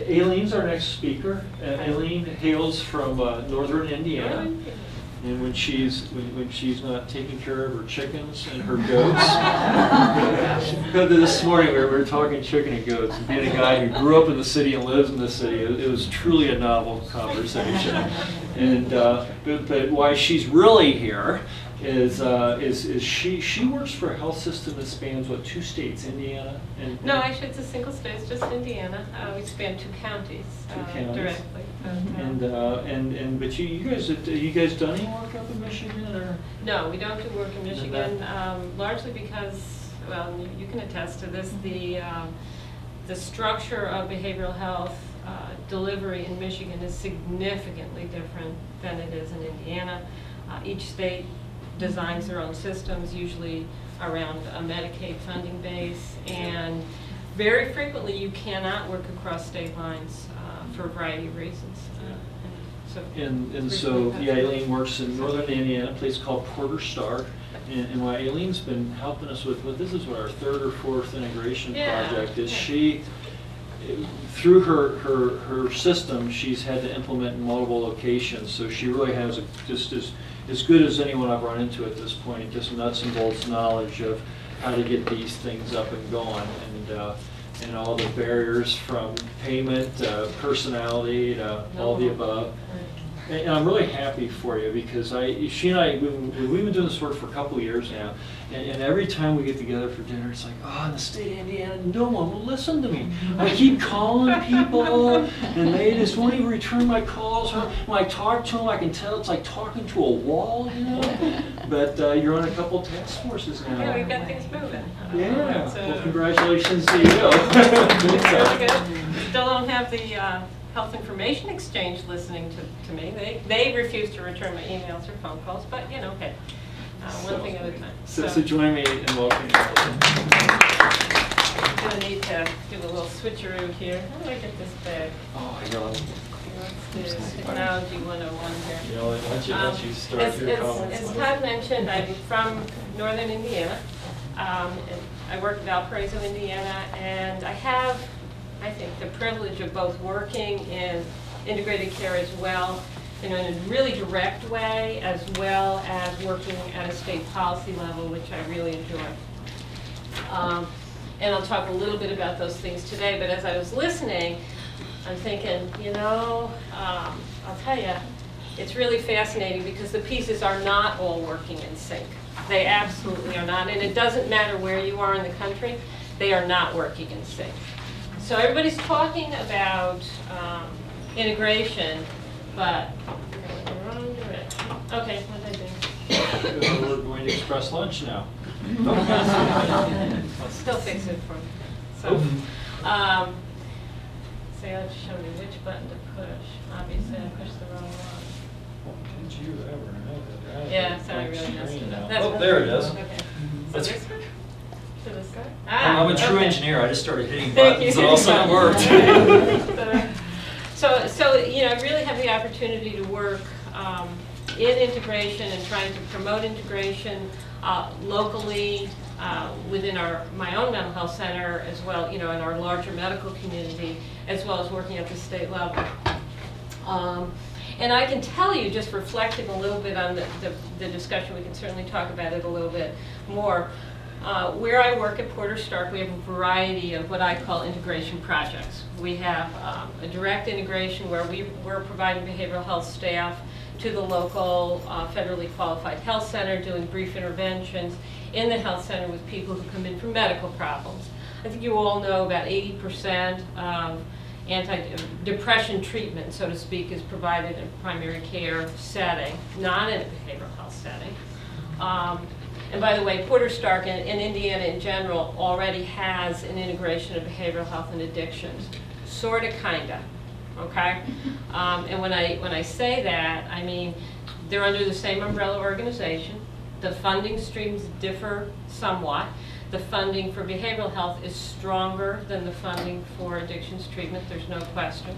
Aileen's our next speaker. Aileen hails from northern Indiana. And when she's not taking care of her chickens and her goats, this morning we were talking chicken and goats. And being a guy who grew up in the city and lives in the city, it was truly a novel conversation. And but why she's really here is she works for a health system that spans what, 2 states, Indiana and no, actually it's a single state, it's just Indiana. We span 2 counties, directly. But you guys done any work up in Michigan or? No, we don't do work in Michigan, largely because, well, you can attest to this, the structure of behavioral health delivery in Michigan is significantly different than it is in Indiana. Each state designs their own systems, usually around a Medicaid funding base, and very frequently you cannot work across state lines for a variety of reasons. So Aileen works in northern Indiana, a place called Porter Stark, and what Aileen's been helping us with, this is what our 3rd or 4th integration project is. She, through her system, she's had to implement in multiple locations, so she really has just as good as anyone I've run into at this point, just nuts and bolts knowledge of how to get these things up and going, and all the barriers from payment, personality, to all the above. And I'm really happy for you because she and I, we've been doing this work for a couple of years now, and every time we get together for dinner, it's like, oh, in the state of Indiana, no one will listen to me. I keep calling people, and they just won't even return my calls. When I talk to them, I can tell it's like talking to a wall, you know. But you're on a couple task forces now. Yeah, we've got things moving. Yeah, well, congratulations to you. Really good. Still don't have the Health Information Exchange listening to me. They refuse to return my emails or phone calls, but you know, hey, one thing at a time. So join me in welcoming you. I'm going to need to do a little switcheroo here. How do I get this back? Oh, I know. Let's do Technology 101 here. You know, once you start your comments. As Todd mentioned, I'm from northern Indiana. And I work in Valparaiso, Indiana, and I have, I think, the privilege of both working in integrated care as well, you know, in a really direct way, as well as working at a state policy level, which I really enjoy. And I'll talk a little bit about those things today, but as I was listening, I'm thinking, you know, I'll tell you, it's really fascinating because the pieces are not all working in sync. They absolutely are not, and it doesn't matter where you are in the country, they are not working in sync. So everybody's talking about integration, but we're going the wrong direction. Okay, what did I do? We're going to express lunch now. Still fix it for me. So, so you have to show me which button to push. Obviously, I pushed the wrong one. Did you ever know that? Yeah, so I really messed it up. Oh, there it is. Okay. So this one? To this guy? I'm a true okay. engineer. I just started hitting Thank buttons you. and all of a sudden it worked. So you know, I really have the opportunity to work in integration and trying to promote integration locally within my own mental health center, as well, you know, in our larger medical community, as well as working at the state level. And I can tell you, just reflecting a little bit on the discussion, we can certainly talk about it a little bit more. Where I work at Porter Stark, we have a variety of what I call integration projects. We have a direct integration where we're providing behavioral health staff to the local federally qualified health center, doing brief interventions in the health center with people who come in for medical problems. I think you all know about 80% of anti-depression treatment, so to speak, is provided in a primary care setting, not in a behavioral health setting. And by the way, Porter Stark and Indiana in general already has an integration of behavioral health and addictions, sorta, kinda, okay? And when I say that, I mean they're under the same umbrella organization. The funding streams differ somewhat. The funding for behavioral health is stronger than the funding for addictions treatment, there's no question.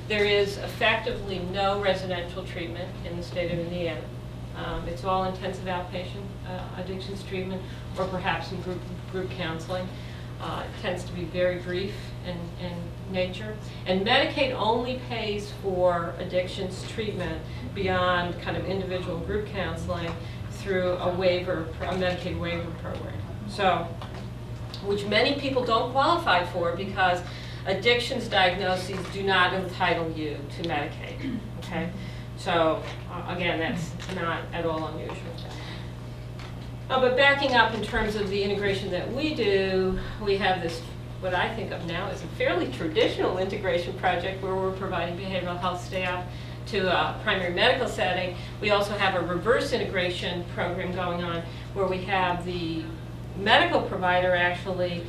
There is effectively no residential treatment in the state of Indiana. It's all intensive outpatient addictions treatment, or perhaps some group counseling. It tends to be very brief and nature. And Medicaid only pays for addictions treatment beyond kind of individual group counseling through a waiver, a Medicaid waiver program. So, which many people don't qualify for because addictions diagnoses do not entitle you to Medicaid, okay? So, again, that's not at all unusual. But backing up in terms of the integration that we do, we have this, what I think of now as a fairly traditional integration project where we're providing behavioral health staff to a primary medical setting. We also have a reverse integration program going on where we have the medical provider actually,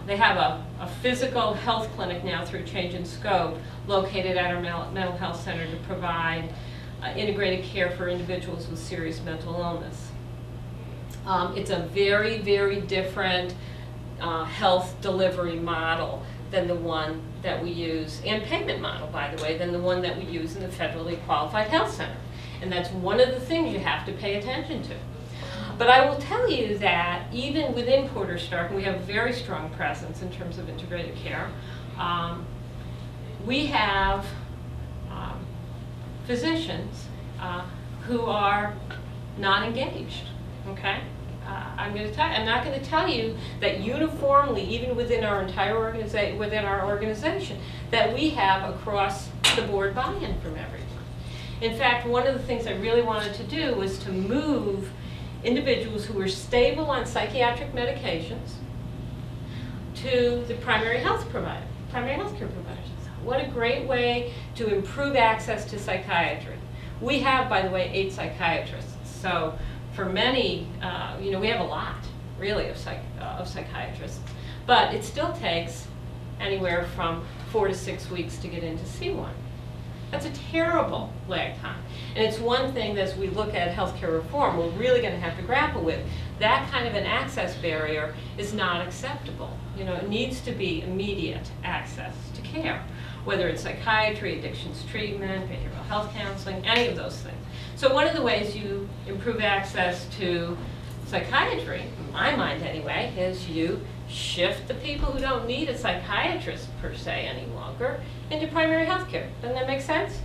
they have a physical health clinic now through Change in Scope located at our mental health center to provide integrated care for individuals with serious mental illness. It's a very, very different health delivery model than the one that we use, and payment model, by the way, than the one that we use in the federally qualified health center. And that's one of the things you have to pay attention to. But I will tell you that even within Porter Stark, we have a very strong presence in terms of integrated care. We have physicians who are not engaged, okay? I'm not going to tell you that uniformly, even within our entire organization, that we have across the board buy-in from everyone. In fact, one of the things I really wanted to do was to move individuals who were stable on psychiatric medications to the primary health care providers. What a great way to improve access to psychiatry. We have, by the way, 8 psychiatrists. So for many, we have a lot, really, of psychiatrists. But it still takes anywhere from 4 to 6 weeks to get in to see one. That's a terrible lag time. And it's one thing that as we look at healthcare reform, we're really going to have to grapple with. That kind of an access barrier is not acceptable. It needs to be immediate access to care, whether it's psychiatry, addictions treatment, behavioral health counseling, any of those things. So one of the ways you improve access to psychiatry, in my mind anyway, is you shift the people who don't need a psychiatrist per se any longer into primary health care. Doesn't that make sense?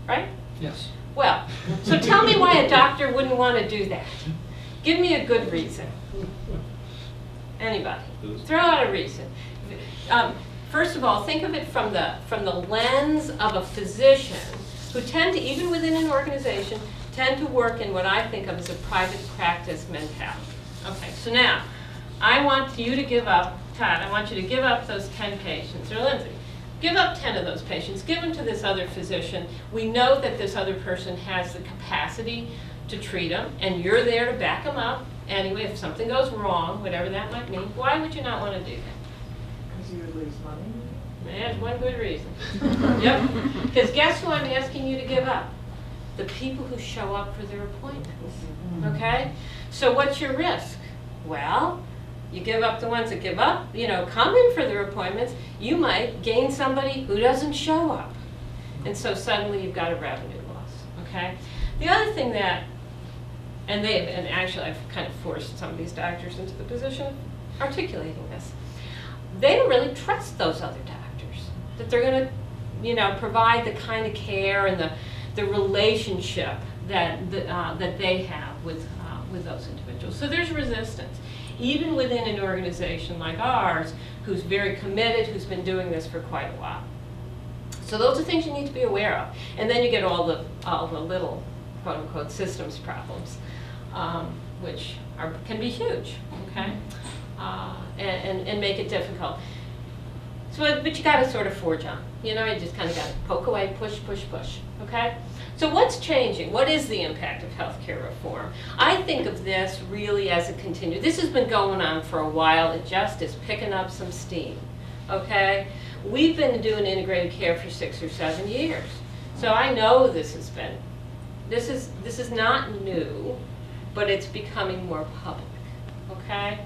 Right? Yes. Well, so tell me why a doctor wouldn't want to do that. Give me a good reason. Anybody? Throw out a reason. First of all, think of it from the lens of a physician who tend to, even within an organization, tend to work in what I think of as a private practice mentality. Okay, so now, I want you to give up, Todd, I want you to give up those 10 patients, or Lindsay, give up 10 of those patients, give them to this other physician. We know that this other person has the capacity to treat them, and you're there to back them up. Anyway, if something goes wrong, whatever that might mean, why would you not want to do that? Because you would lose money. There's one good reason. Yep. Because guess who I'm asking you to give up? The people who show up for their appointments. Okay? So what's your risk? Well, you give up the ones that give up, come in for their appointments, you might gain somebody who doesn't show up. And so suddenly you've got a revenue loss. Okay? The other thing that, and actually I've kind of forced some of these doctors into the position of articulating this. They don't really trust those other doctors, that they're going to, provide the kind of care and the relationship that they have with those individuals. So there's resistance, even within an organization like ours, who's very committed, who's been doing this for quite a while. So those are things you need to be aware of, and then you get all the little quote unquote systems problems, which can be huge. Okay. And make it difficult. So, but you got to sort of forge on. You just kind of got to poke away, push, push, push. Okay? So what's changing? What is the impact of healthcare reform? I think of this really as a continuum. This has been going on for a while. It just is picking up some steam. Okay? We've been doing integrated care for 6 or 7 years. So I know this is not new, but it's becoming more public. Okay?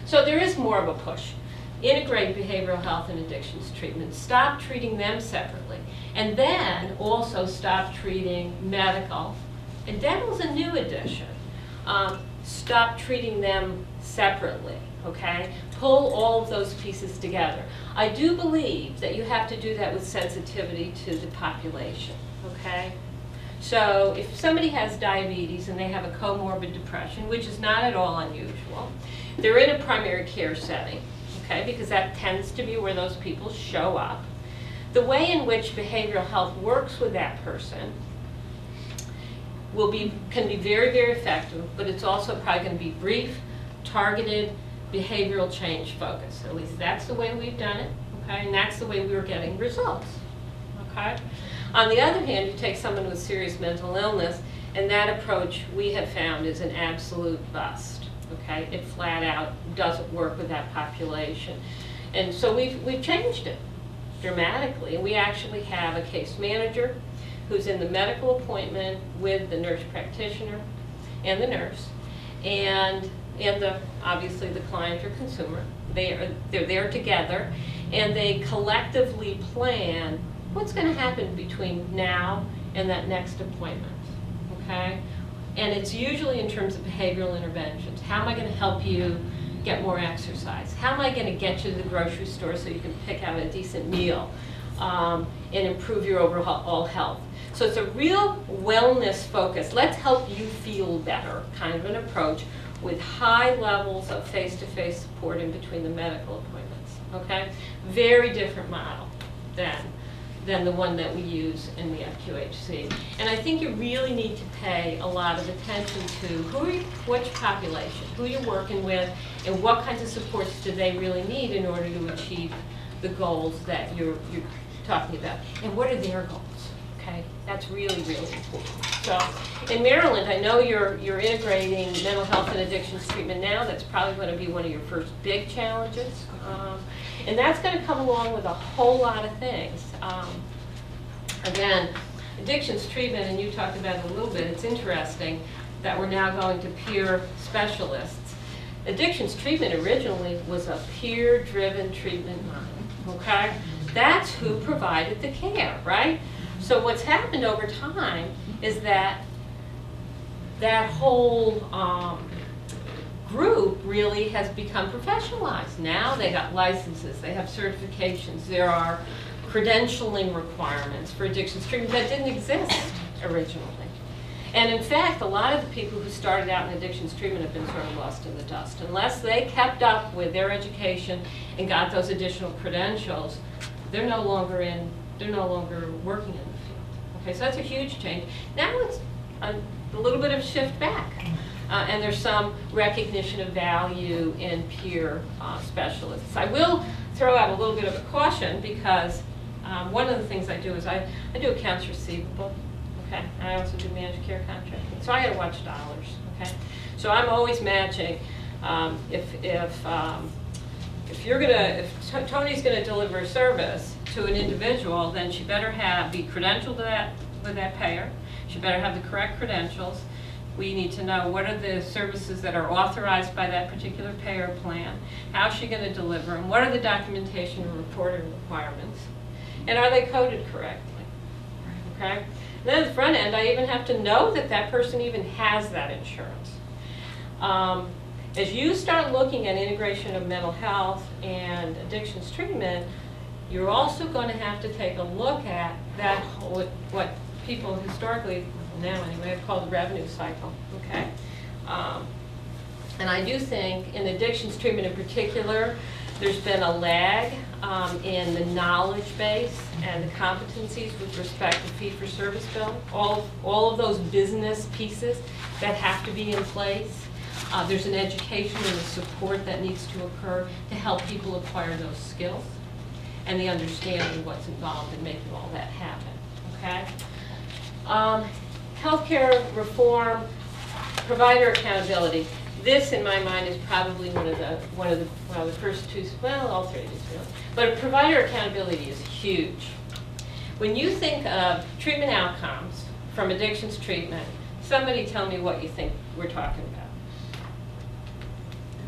So there is more of a push. Integrate behavioral health and addictions treatment. Stop treating them separately. And then also stop treating medical. And dental's a new addition. Stop treating them separately. okay? Pull all of those pieces together. I do believe that you have to do that with sensitivity to the population, okay? So if somebody has diabetes and they have a comorbid depression, which is not at all unusual, they're in a primary care setting, okay, because that tends to be where those people show up. The way in which behavioral health works with that person can be very, very effective, but it's also probably going to be brief, targeted, behavioral change focused. At least that's the way we've done it, okay, and that's the way we were getting results, okay? On the other hand, you take someone with serious mental illness, and that approach we have found is an absolute bust, okay? It flat out doesn't work with that population. And so we've changed it dramatically. And we actually have a case manager who's in the medical appointment with the nurse practitioner and the nurse, and obviously the client or consumer. They're there together, and they collectively plan what's going to happen between now and that next appointment, okay? And it's usually in terms of behavioral interventions. How am I going to help you get more exercise? How am I going to get you to the grocery store so you can pick out a decent meal and improve your overall health? So it's a real wellness focus. Let's help you feel better kind of an approach with high levels of face-to-face support in between the medical appointments, okay? Very different model than the one that we use in the FQHC. And I think you really need to pay a lot of attention to which population, who you're working with, and what kinds of supports do they really need in order to achieve the goals that you're talking about. And what are their goals, okay? That's really, really important. So in Maryland, I know you're integrating mental health and addictions treatment now. That's probably going to be one of your first big challenges. And that's going to come along with a whole lot of things. Again, addictions treatment, and you talked about it a little bit, it's interesting that we're now going to peer specialists. Addictions treatment originally was a peer-driven treatment model, okay? That's who provided the care, right? So what's happened over time is that whole group really has become professionalized. Now they got licenses, they have certifications, there are credentialing requirements for addictions treatment that didn't exist originally. And in fact, a lot of the people who started out in addictions treatment have been sort of lost in the dust. Unless they kept up with their education and got those additional credentials, they're no longer working in the field. Okay, so that's a huge change. Now it's a little bit of a shift back. And there's some recognition of value in peer specialists. I will throw out a little bit of a caution because one of the things I do is I do accounts receivable, okay? And I also do managed care contracting. So I gotta watch dollars, okay? So I'm always matching. If Tony's gonna deliver a service to an individual, then she better be credentialed with that payer. She better have the correct credentials. We need to know what are the services that are authorized by that particular payer plan, how is she going to deliver them, what are the documentation and reporting requirements, and are they coded correctly, okay? And then at the front end, I even have to know that that person even has that insurance. As you start looking at integration of mental health and addictions treatment, you're also going to have to take a look at that, what people historically, now anyway, have called the revenue cycle, okay? And I do think in addictions treatment in particular, there's been a lag in the knowledge base and the competencies with respect to fee-for-service billing, all of those business pieces that have to be in place. There's an education and a support that needs to occur to help people acquire those skills and the understanding of what's involved in making all that happen, okay? Healthcare reform, provider accountability. This, in my mind, is probably one of the first two. Well, all three of these really. But provider accountability is huge. When you think of treatment outcomes from addictions treatment, somebody tell me what you think we're talking about.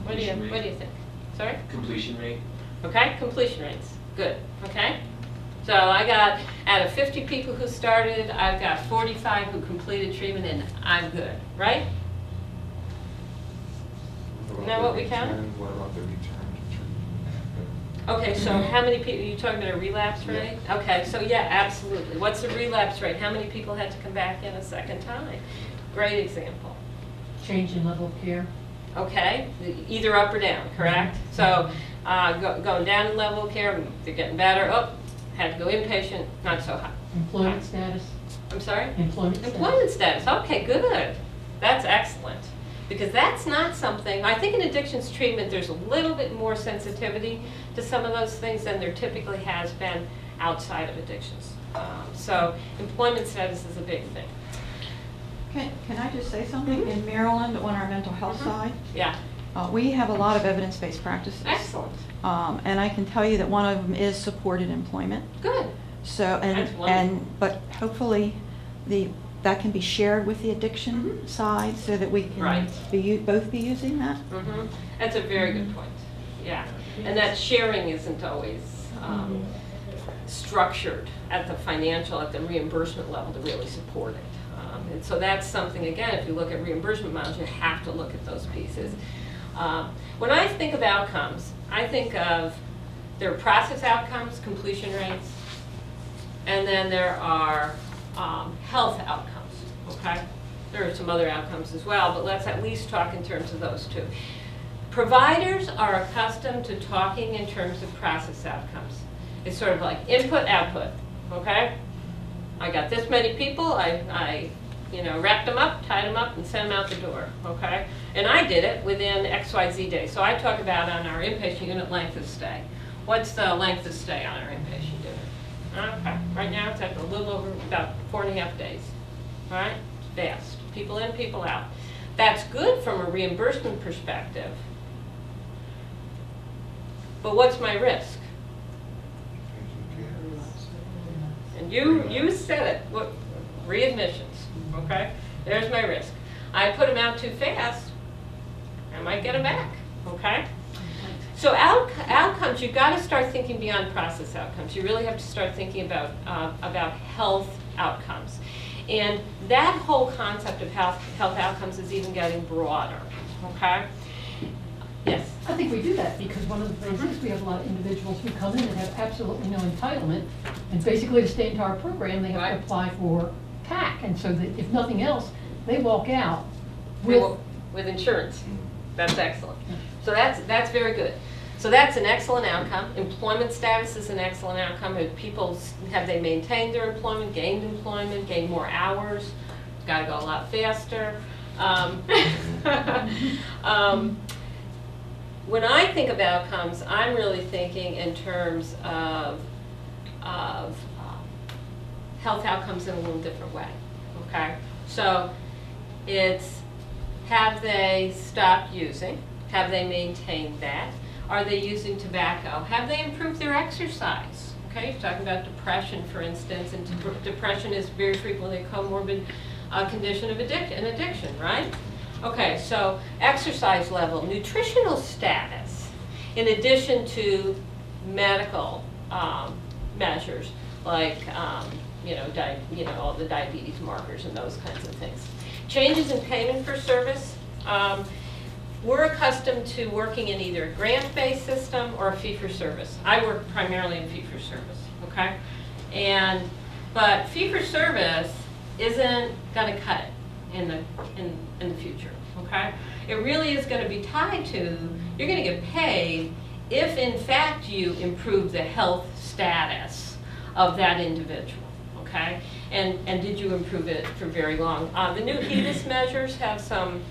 What do you think? Sorry? Completion rate. Okay, completion rates. Good. Okay. So I got, out of 50 people who started, I've got 45 who completed treatment, and I'm good, right? Know what we counted? What about the return to treatment? Okay, so how many people, you talking about a relapse rate? Okay, so yeah, absolutely. What's the relapse rate? How many people had to come back in a second time? Great example. Change in level of care. Okay, either up or down, correct? So going down in level of care, they're getting better. Oh, had to go inpatient, not so hot. Employment status. I'm sorry? Employment status. Employment status. Okay, good. That's excellent. Because that's not something, I think in addictions treatment, there's a little bit more sensitivity to some of those things than there typically has been outside of addictions. So employment status is a big thing. Can I just say something? In Maryland, on our mental health side, Yeah, we have a lot of evidence-based practices. excellent. And I can tell you that one of them is supported employment. Good. So, That's wonderful. but hopefully that can be shared with the addiction side so that we can Right. both be using that. Mhm. That's a very good point. Yeah. And that sharing isn't always structured at the financial, at the reimbursement level to really support it. And so that's something, again, if you look at reimbursement models, you have to look at those pieces. When I think of outcomes, I think of there are process outcomes, completion rates, and then there are health outcomes, okay? There are some other outcomes as well, but let's at least talk in terms of those two. Providers are accustomed to talking in terms of process outcomes. It's sort of like input, output, okay? I got this many people, I wrapped them up, tied them up, and sent them out the door, okay? And I did it within XYZ days. So I talk about on our inpatient unit length of stay. What's the length of stay on our inpatient unit? Okay, right now it's at a little over about 4.5 days, all right? Fast, people in, people out. That's good from a reimbursement perspective, but what's my risk? And you said it, what, readmissions, okay? There's my risk. I put them out too fast, I might get them back, okay? So outcomes, you've got to start thinking beyond process outcomes. You really have to start thinking about health outcomes. And that whole concept of health outcomes is even getting broader, okay? Yes? I think we do that because one of the things is we have a lot of individuals who come in and have absolutely no entitlement. And basically to stay into our program, they have Right. to apply for PAC. And so that if nothing else, they walk out with, With insurance. That's excellent. So that's very good. So that's an excellent outcome. Employment status is an excellent outcome. If people, have they maintained their employment, gained more hours? Got to go a lot faster. When I think of outcomes, I'm really thinking in terms of health outcomes in a little different way, okay? So it's, have they stopped using? Have they maintained that? Are they using tobacco? Have they improved their exercise? Okay, you're talking about depression, for instance, and depression is very frequently a comorbid condition of addiction, right? Okay, so exercise level, nutritional status, in addition to medical measures like all the diabetes markers and those kinds of things. Changes in payment for service. We're accustomed to working in either a grant-based system or a fee-for-service. I work primarily in fee-for-service, okay? But fee-for-service isn't going to cut it in the future, okay? It really is going to be tied to, you're going to get paid if in fact you improve the health status of that individual, okay? And did you improve it for very long? The new HEDIS measures have some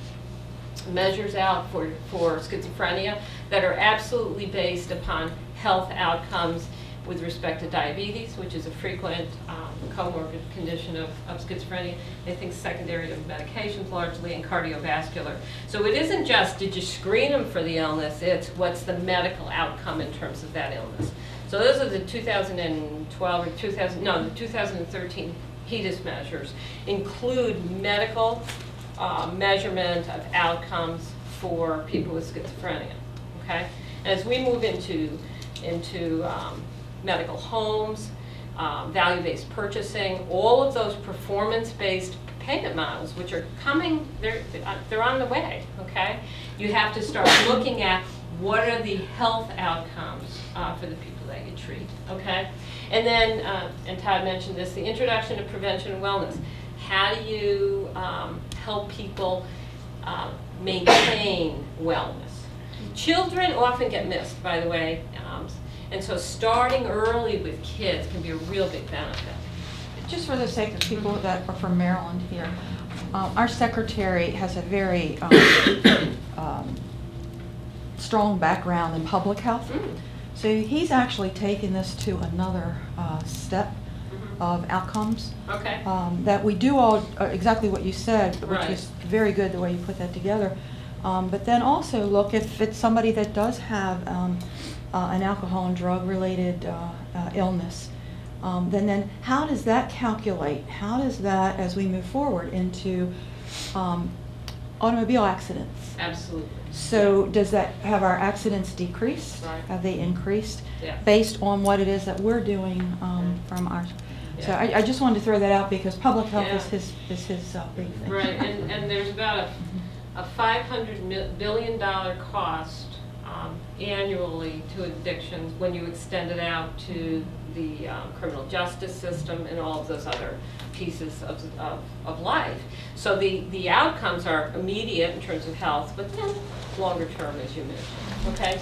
measures out for schizophrenia that are absolutely based upon health outcomes with respect to diabetes, which is a frequent comorbid condition of schizophrenia. They think secondary to medications largely, and cardiovascular. So it isn't just did you screen them for the illness, it's what's the medical outcome in terms of that illness. So those are the 2012 or the 2013 HEDIS measures include medical measurement of outcomes for people with schizophrenia, okay? As we move into medical homes, value-based purchasing, all of those performance-based payment models, which are coming, they're on the way, okay? You have to start looking at what are the health outcomes for the people that you treat, okay? And then, and Todd mentioned this, the introduction of prevention and wellness. How do you help people maintain wellness? Children often get missed, by the way, and so starting early with kids can be a real big benefit. Just for the sake of people that are from Maryland here, our secretary has a very strong background in public health. So he's actually taken this to another step of outcomes. Okay. That we do all exactly what you said, which Right. is very good the way you put that together. But then also look if it's somebody that does have an alcohol and drug related illness. Then how does that calculate? How does that, as we move forward into automobile accidents? Absolutely. So does that have our accidents decreased? Right. Have they increased? Yeah. Based on what it is that we're doing from our, so I just wanted to throw that out because public health Yeah. is his big thing. Right, and there's about a $500 billion cost annually to addictions when you extend it out to the criminal justice system and all of those other pieces of life. So the outcomes are immediate in terms of health, but then longer term, as you mentioned. Okay,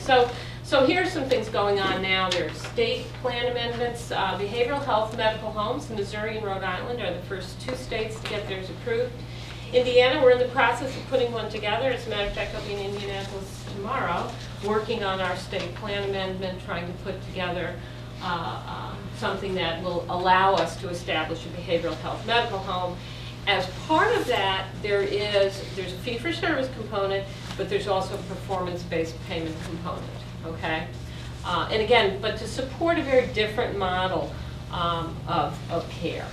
so here's some things going on now. There's state plan amendments. Behavioral health medical homes, Missouri and Rhode Island are the first two states to get theirs approved. Indiana, we're in the process of putting one together. As a matter of fact, I'll be in Indianapolis tomorrow, working on our state plan amendment, trying to put together something that will allow us to establish a behavioral health medical home. As part of that, there's a fee-for-service component, but there's also a performance-based payment component, okay? And again, but to support a very different model of care.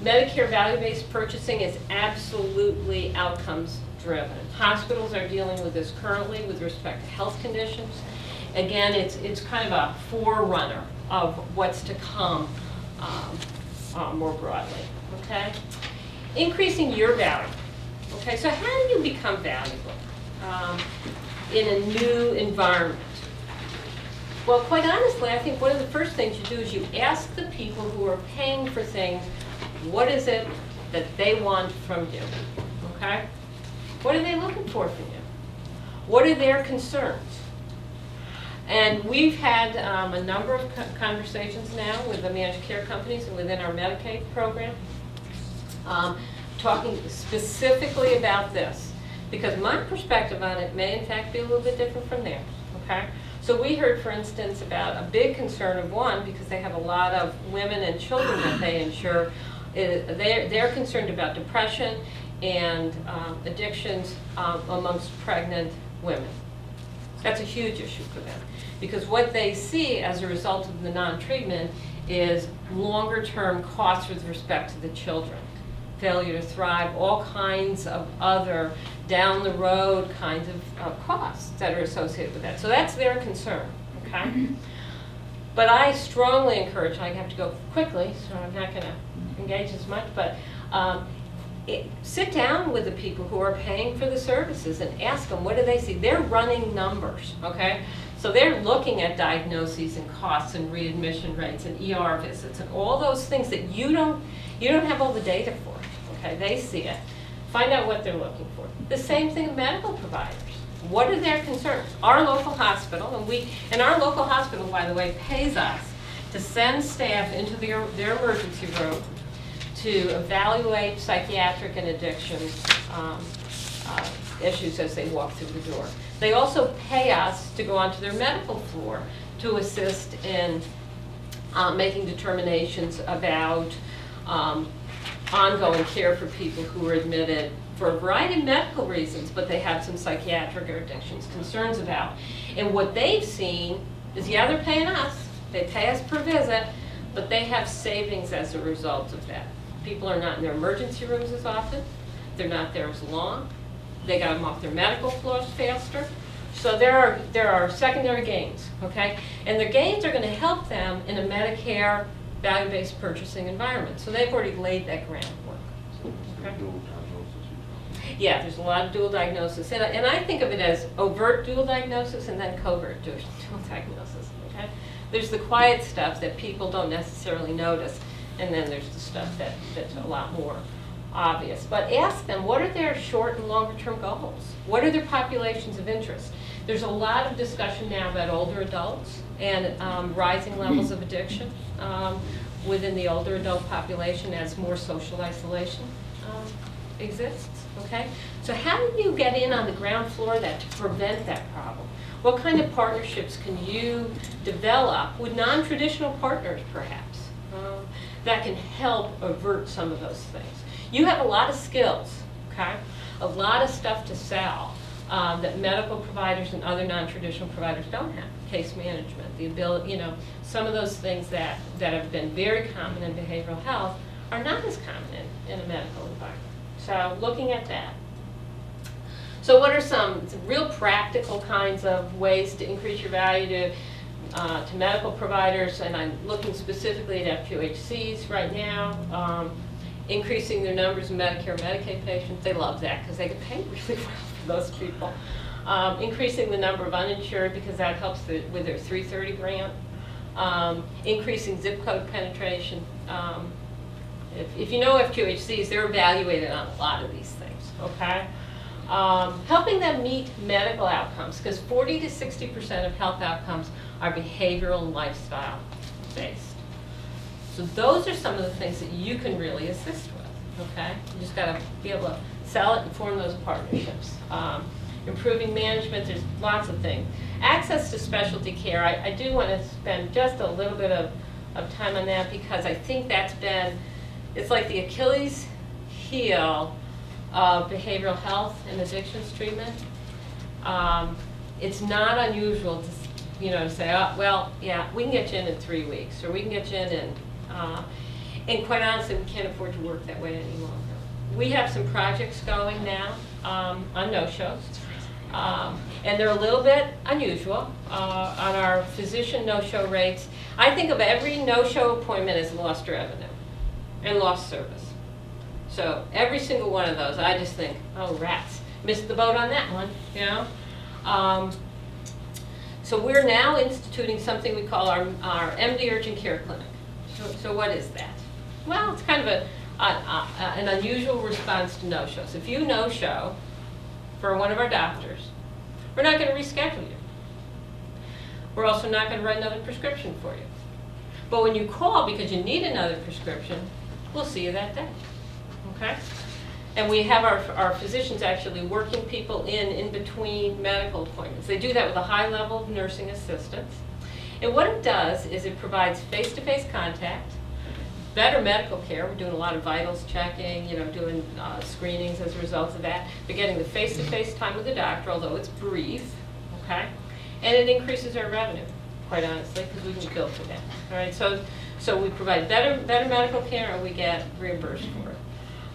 Medicare value-based purchasing is absolutely outcomes-driven. Hospitals are dealing with this currently with respect to health conditions. Again, it's kind of a forerunner of what's to come more broadly, okay? Increasing your value, okay? So how do you become valuable in a new environment? Well, quite honestly, I think one of the first things you do is you ask the people who are paying for things, what is it that they want from you, okay? What are they looking for from you? What are their concerns? And we've had a number of conversations now with the managed care companies and within our Medicaid program, talking specifically about this, because my perspective on it may in fact be a little bit different from theirs, okay? So we heard, for instance, about a big concern of one, because they have a lot of women and children that they insure. They're concerned about depression and addictions amongst pregnant women. That's a huge issue for them, because what they see as a result of the non-treatment is longer-term costs with respect to the children, failure to thrive, all kinds of other down-the-road kinds of costs that are associated with that. So that's their concern, okay? But I strongly encourage, I have to go quickly, so I'm not going to engage as much, but sit down with the people who are paying for the services and ask them, what do they see? They're running numbers, okay? So they're looking at diagnoses and costs and readmission rates and ER visits and all those things that you don't have all the data for, okay? They see it. Find out what they're looking for. The same thing with medical providers. What are their concerns? Our local hospital, and our local hospital, by the way, pays us to send staff into their emergency room to evaluate psychiatric and addiction issues as they walk through the door. They also pay us to go onto their medical floor to assist in making determinations about ongoing care for people who are admitted for a variety of medical reasons, but they have some psychiatric or addictions concerns about. And what they've seen is, yeah, they're paying us. They pay us per visit, but they have savings as a result of that. People are not in their emergency rooms as often. They're not there as long. They got them off their medical floors faster. So there are secondary gains, okay? And their gains are going to help them in a Medicare value-based purchasing environment. So they've already laid that groundwork. Okay. Dual diagnosis, you know. Yeah, there's a lot of dual diagnosis, and I think of it as overt dual diagnosis and then covert dual diagnosis, okay? There's the quiet stuff that people don't necessarily notice, and then there's the stuff that's a lot more obvious. But ask them, what are their short and longer term goals? What are their populations of interest? There's a lot of discussion now about older adults and rising levels of addiction within the older adult population as more social isolation exists, okay? So how do you get in on the ground floor of that to prevent that problem? What kind of partnerships can you develop with non-traditional partners, perhaps, that can help avert some of those things? You have a lot of skills, okay? A lot of stuff to sell that medical providers and other non-traditional providers don't have. Case management, the ability, you know, some of those things that have been very common in behavioral health are not as common in a medical environment. So looking at that. So what are some real practical kinds of ways to increase your value to medical providers? And I'm looking specifically at FQHCs right now. Increasing their numbers of Medicare and Medicaid patients. They love that because they get paid really well for those people. Increasing the number of uninsured because that helps with their 330 grant. Increasing zip code penetration. If you know FQHCs, they're evaluated on a lot of these things, okay? Helping them meet medical outcomes, because 40 to 60% of health outcomes are behavioral and lifestyle based. So those are some of the things that you can really assist with, okay? You just gotta be able to sell it and form those partnerships. Improving management, there's lots of things. Access to specialty care, I do want to spend just a little bit of time on that because I think that's been, it's like the Achilles heel of behavioral health and addictions treatment. It's not unusual to, to say, oh, well, yeah, we can get you in 3 weeks, or we can get you in, and quite honestly, we can't afford to work that way any longer. We have some projects going now on no-shows, and they're a little bit unusual on our physician no-show rates. I think of every no-show appointment as lost revenue and lost service. So every single one of those, I just think, oh, rats, missed the boat on that one, So we're now instituting something we call our MD Urgent Care Clinic. So what is that? Well, it's kind of an unusual response to no-shows. If you no-show for one of our doctors, we're not going to reschedule you. We're also not going to write another prescription for you. But when you call because you need another prescription, we'll see you that day. Okay? And we have our physicians actually working people in between medical appointments. They do that with a high level of nursing assistance. And what it does is it provides face-to-face contact, better medical care. We're doing a lot of vitals checking, doing screenings as a result of that. They're getting the face-to-face time with the doctor, although it's brief, okay? And it increases our revenue, quite honestly, because we can bill for that. All right, so we provide better medical care and we get reimbursed for it.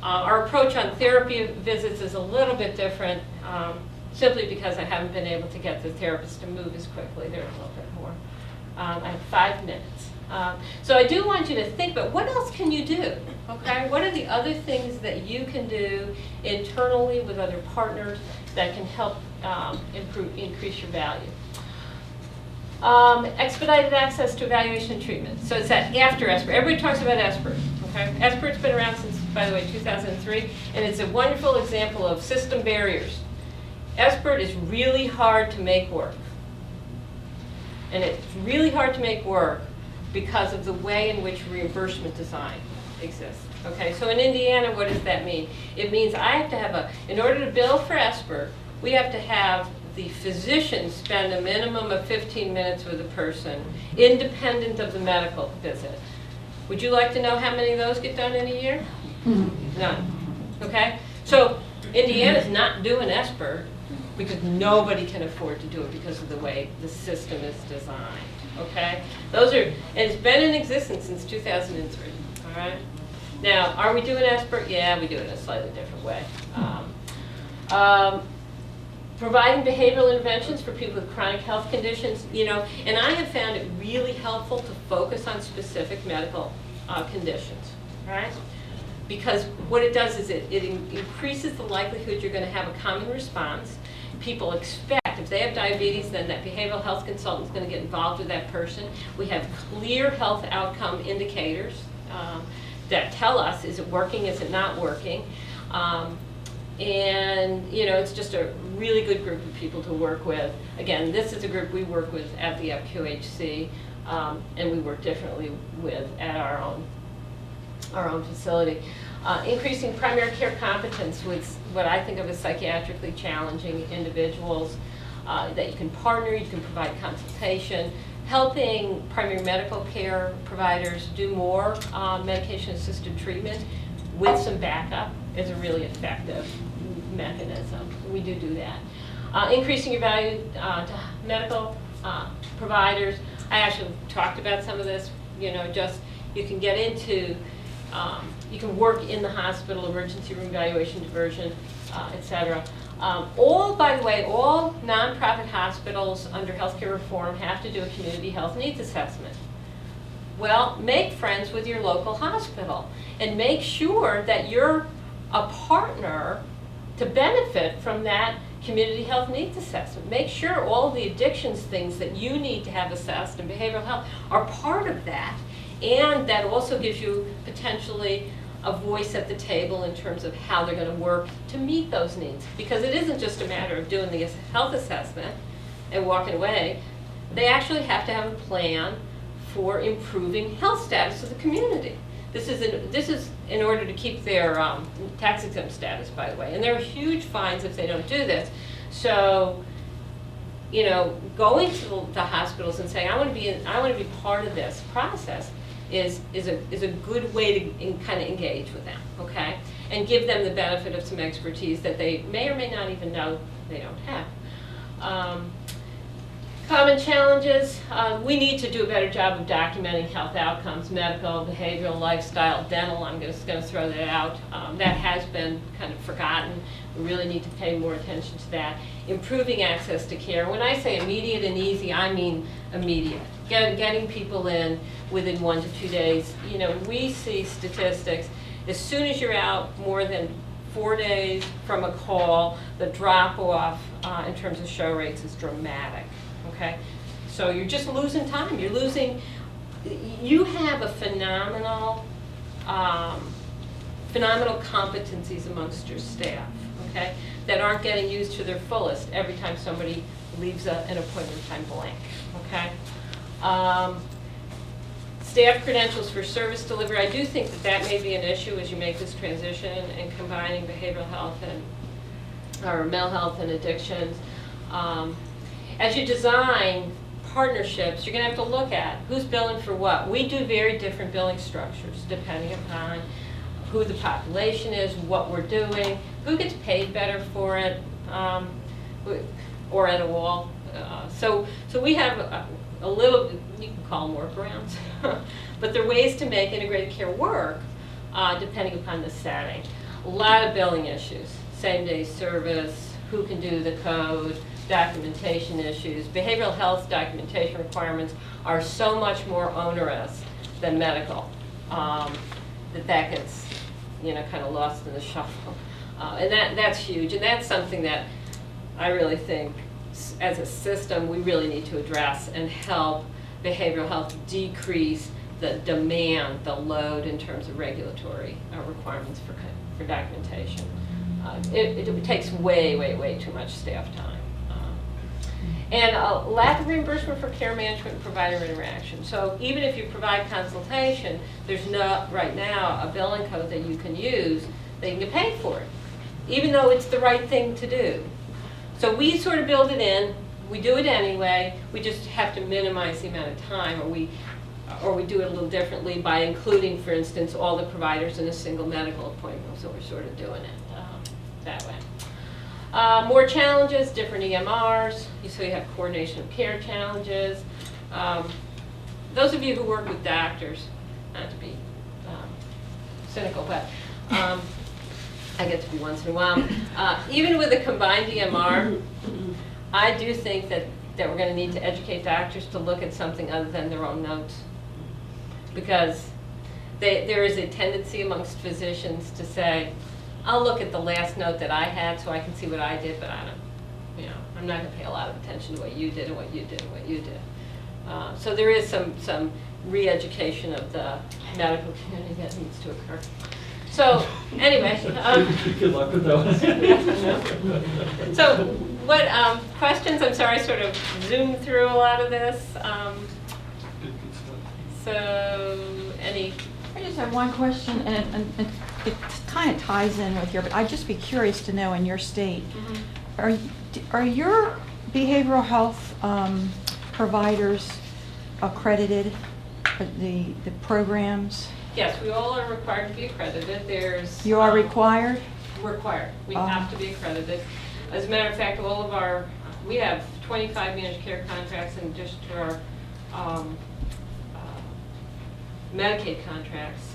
Our approach on therapy visits is a little bit different, simply because I haven't been able to get the therapist to move as quickly. They're a little bit more. I have 5 minutes. So I do want you to think about what else can you do, okay? What are the other things that you can do internally with other partners that can help increase your value? Expedited access to evaluation and treatment. So it's that after ESPER. Everybody talks about ESPER, okay? ESPER's been around since, by the way, 2003, and it's a wonderful example of system barriers. ESPER is really hard to make work. And it's really hard to make work because of the way in which reimbursement design exists. Okay, so in Indiana, what does that mean? It means I have to have in order to bill for ESPER, we have to have the physician spend a minimum of 15 minutes with a person, independent of the medical visit. Would you like to know how many of those get done in a year? None. Okay? So Indiana's not doing ESPER because nobody can afford to do it because of the way the system is designed. Okay? And it's been in existence since 2003. All right? Now, are we doing ESPER? Yeah, we do it in a slightly different way. Providing behavioral interventions for people with chronic health conditions, and I have found it really helpful to focus on specific medical conditions, right? because what it does is it increases the likelihood you're going to have a common response. People expect, if they have diabetes, then that behavioral health consultant is going to get involved with that person. We have clear health outcome indicators that tell us, is it working, is it not working? And it's just a really good group of people to work with. Again, this is a group we work with at the FQHC, and we work differently with at our own facility. Increasing primary care competence with what I think of as psychiatrically challenging individuals, that you can partner, you can provide consultation, helping primary medical care providers do more medication-assisted treatment with some backup is a really effective mechanism. We do that. Increasing your value to medical providers. I actually talked about some of this, just you can get into, you can work in the hospital, emergency room evaluation, diversion, et cetera. By the way, all nonprofit hospitals under healthcare reform have to do a community health needs assessment. Well, make friends with your local hospital and make sure that you're a partner to benefit from that community health needs assessment. Make sure all the addictions things that you need to have assessed in behavioral health are part of that, and that also gives you potentially a voice at the table in terms of how they're going to work to meet those needs. Because it isn't just a matter of doing the health assessment and walking away. They actually have to have a plan for improving health status of the community. This is in order to keep their tax exempt status, by the way. And there are huge fines if they don't do this. So, going to the hospitals and saying, I want to be part of this process is a good way to kind of engage with them, okay? And give them the benefit of some expertise that they may or may not even know they don't have. Common challenges, we need to do a better job of documenting health outcomes, medical, behavioral, lifestyle, dental. I'm just going to throw that out. That has been kind of forgotten. We really need to pay more attention to that. Improving access to care. When I say immediate and easy, I mean immediate. Getting people in within 1 to 2 days. We see statistics. As soon as you're out more than 4 days from a call, the drop-off in terms of show rates is dramatic. Okay, so you're just losing time. You have a phenomenal competencies amongst your staff, okay, that aren't getting used to their fullest every time somebody leaves an appointment time blank, okay. Staff credentials for service delivery. I do think that may be an issue as you make this transition and combining behavioral health or mental health and addictions. As you design partnerships, you're going to have to look at who's billing for what. We do very different billing structures depending upon who the population is, what we're doing, who gets paid better for it, or at all. So we have a little, you can call them workarounds, but there are ways to make integrated care work depending upon the setting. A lot of billing issues, same-day service, who can do the code, documentation issues. Behavioral health documentation requirements are so much more onerous than medical that gets kind of lost in the shuffle. And that's huge, and that's something that I really think as a system we really need to address and help behavioral health decrease the demand, the load in terms of regulatory requirements for documentation. It takes way too much staff time. And a lack of reimbursement for care management and provider interaction. So even if you provide consultation, there's not right now a billing code that you can use that you can get paid for it, even though it's the right thing to do. So we sort of build it in, we do it anyway, we just have to minimize the amount of time, or we do it a little differently by including, for instance, all the providers in a single medical appointment, so we're sort of doing it that way. More challenges, different EMRs, so you have coordination of care challenges. Those of you who work with doctors, not to be cynical, but I get to be once in a while. Even with a combined EMR, I do think that we're going to need to educate doctors to look at something other than their own notes. Because there is a tendency amongst physicians to say, I'll look at the last note that I had so I can see what I did, but I don't, I'm not going to pay a lot of attention to what you did and what you did and what you did. So there is some re-education of the medical community that needs to occur. So anyway. Good luck with that one. So what questions? I'm sorry, I sort of zoomed through a lot of this. Good stuff. So any? I just have one question, and it kind of ties in with your, but I'd just be curious to know in your state, are your behavioral health providers accredited, the programs? Yes, we all are required to be accredited. There's You are required? Required. We have to be accredited. As a matter of fact, all of we have 25 managed care contracts, and just for our Medicaid contracts.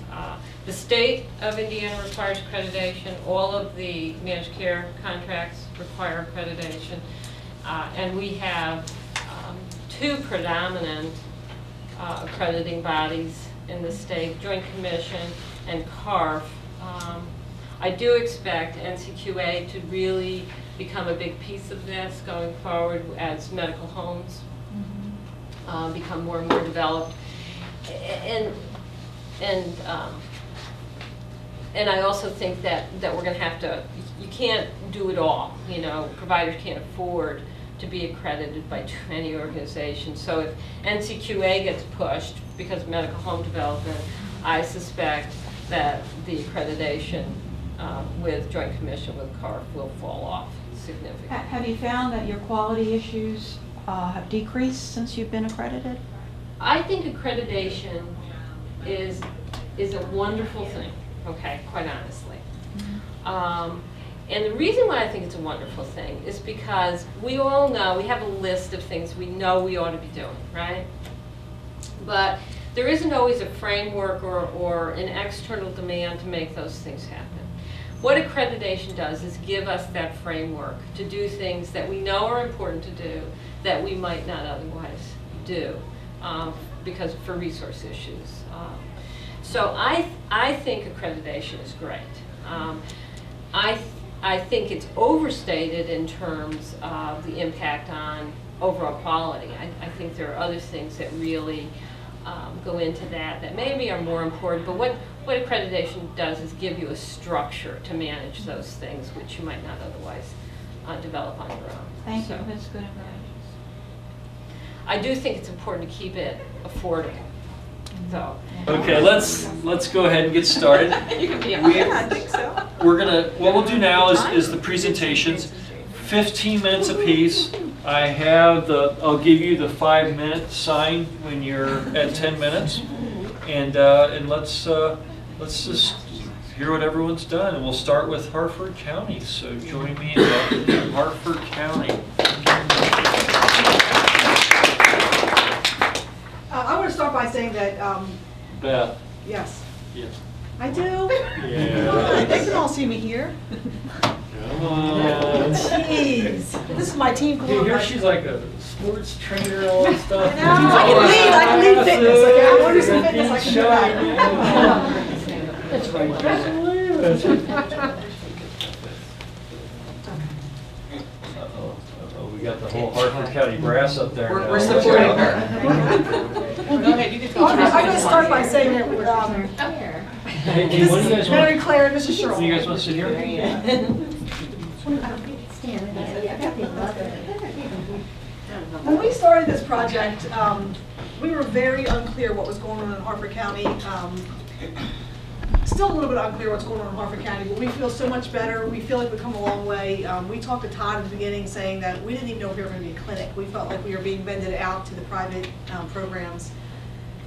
The state of Indiana requires accreditation. All of the managed care contracts require accreditation. And we have two predominant accrediting bodies in the state, Joint Commission and CARF. I do expect NCQA to really become a big piece of this going forward as medical homes become more and more developed. And I also think that we're going to have to, you can't do it all. Providers can't afford to be accredited by too many organizations. So if NCQA gets pushed because of medical home development, I suspect that the accreditation with Joint Commission with CARF will fall off significantly. Have you found that your quality issues have decreased since you've been accredited? I think accreditation is a wonderful thing, okay, quite honestly. And the reason why I think it's a wonderful thing is because we all know, we have a list of things we know we ought to be doing, right? But there isn't always a framework or an external demand to make those things happen. What accreditation does is give us that framework to do things that we know are important to do that we might not otherwise do because for resource issues. So I think accreditation is great. I think it's overstated in terms of the impact on overall quality. I think there are other things that really go into that maybe are more important, but what accreditation does is give you a structure to manage those things which you might not otherwise develop on your own. Thank you, So, that's good information. I do think it's important to keep it affordable. So. Okay, let's go ahead and get started. You can be I think so. What we'll do now is the presentations, 15 minutes apiece. I'll give you the 5-minute sign when you're at 10 minutes, and let's just hear what everyone's done, and we'll start with Harford County. So join me in welcoming Harford County. I want to start by saying that, Beth. yes, Yes. I do. Yeah. They can all see me here. Come on. Jeez. This is my team. Here she's like a sports trainer and all that stuff. I can lead fitness. Okay, I want to do some fitness. I can do that. That's right. We got the whole Harford County brass up there now. We're supporting her. I'm going to start by saying that Hey, this what do you guys is Mary want? Claire and Mrs. Sherrill. Do you guys want to sit here? When we started this project, we were very unclear what was going on in Harford County. Still a little bit unclear what's going on in Harford County, but we feel so much better. We feel like we've come a long way. We talked to Todd at the beginning saying that we didn't even know if we were going to be a clinic. We felt like we were being vended out to the private programs.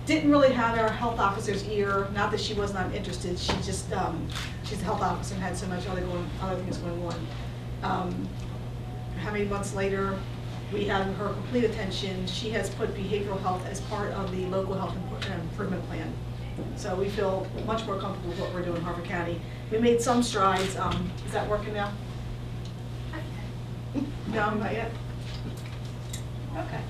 Didn't really have our health officer's ear. Not that she was not interested. She just, she's a health officer and had so much other things going on. How many months later, we have her complete attention. She has put behavioral health as part of the local health improvement plan. So we feel much more comfortable with what we're doing in Harford County. We made some strides. Is that working now? No, not yet. Okay.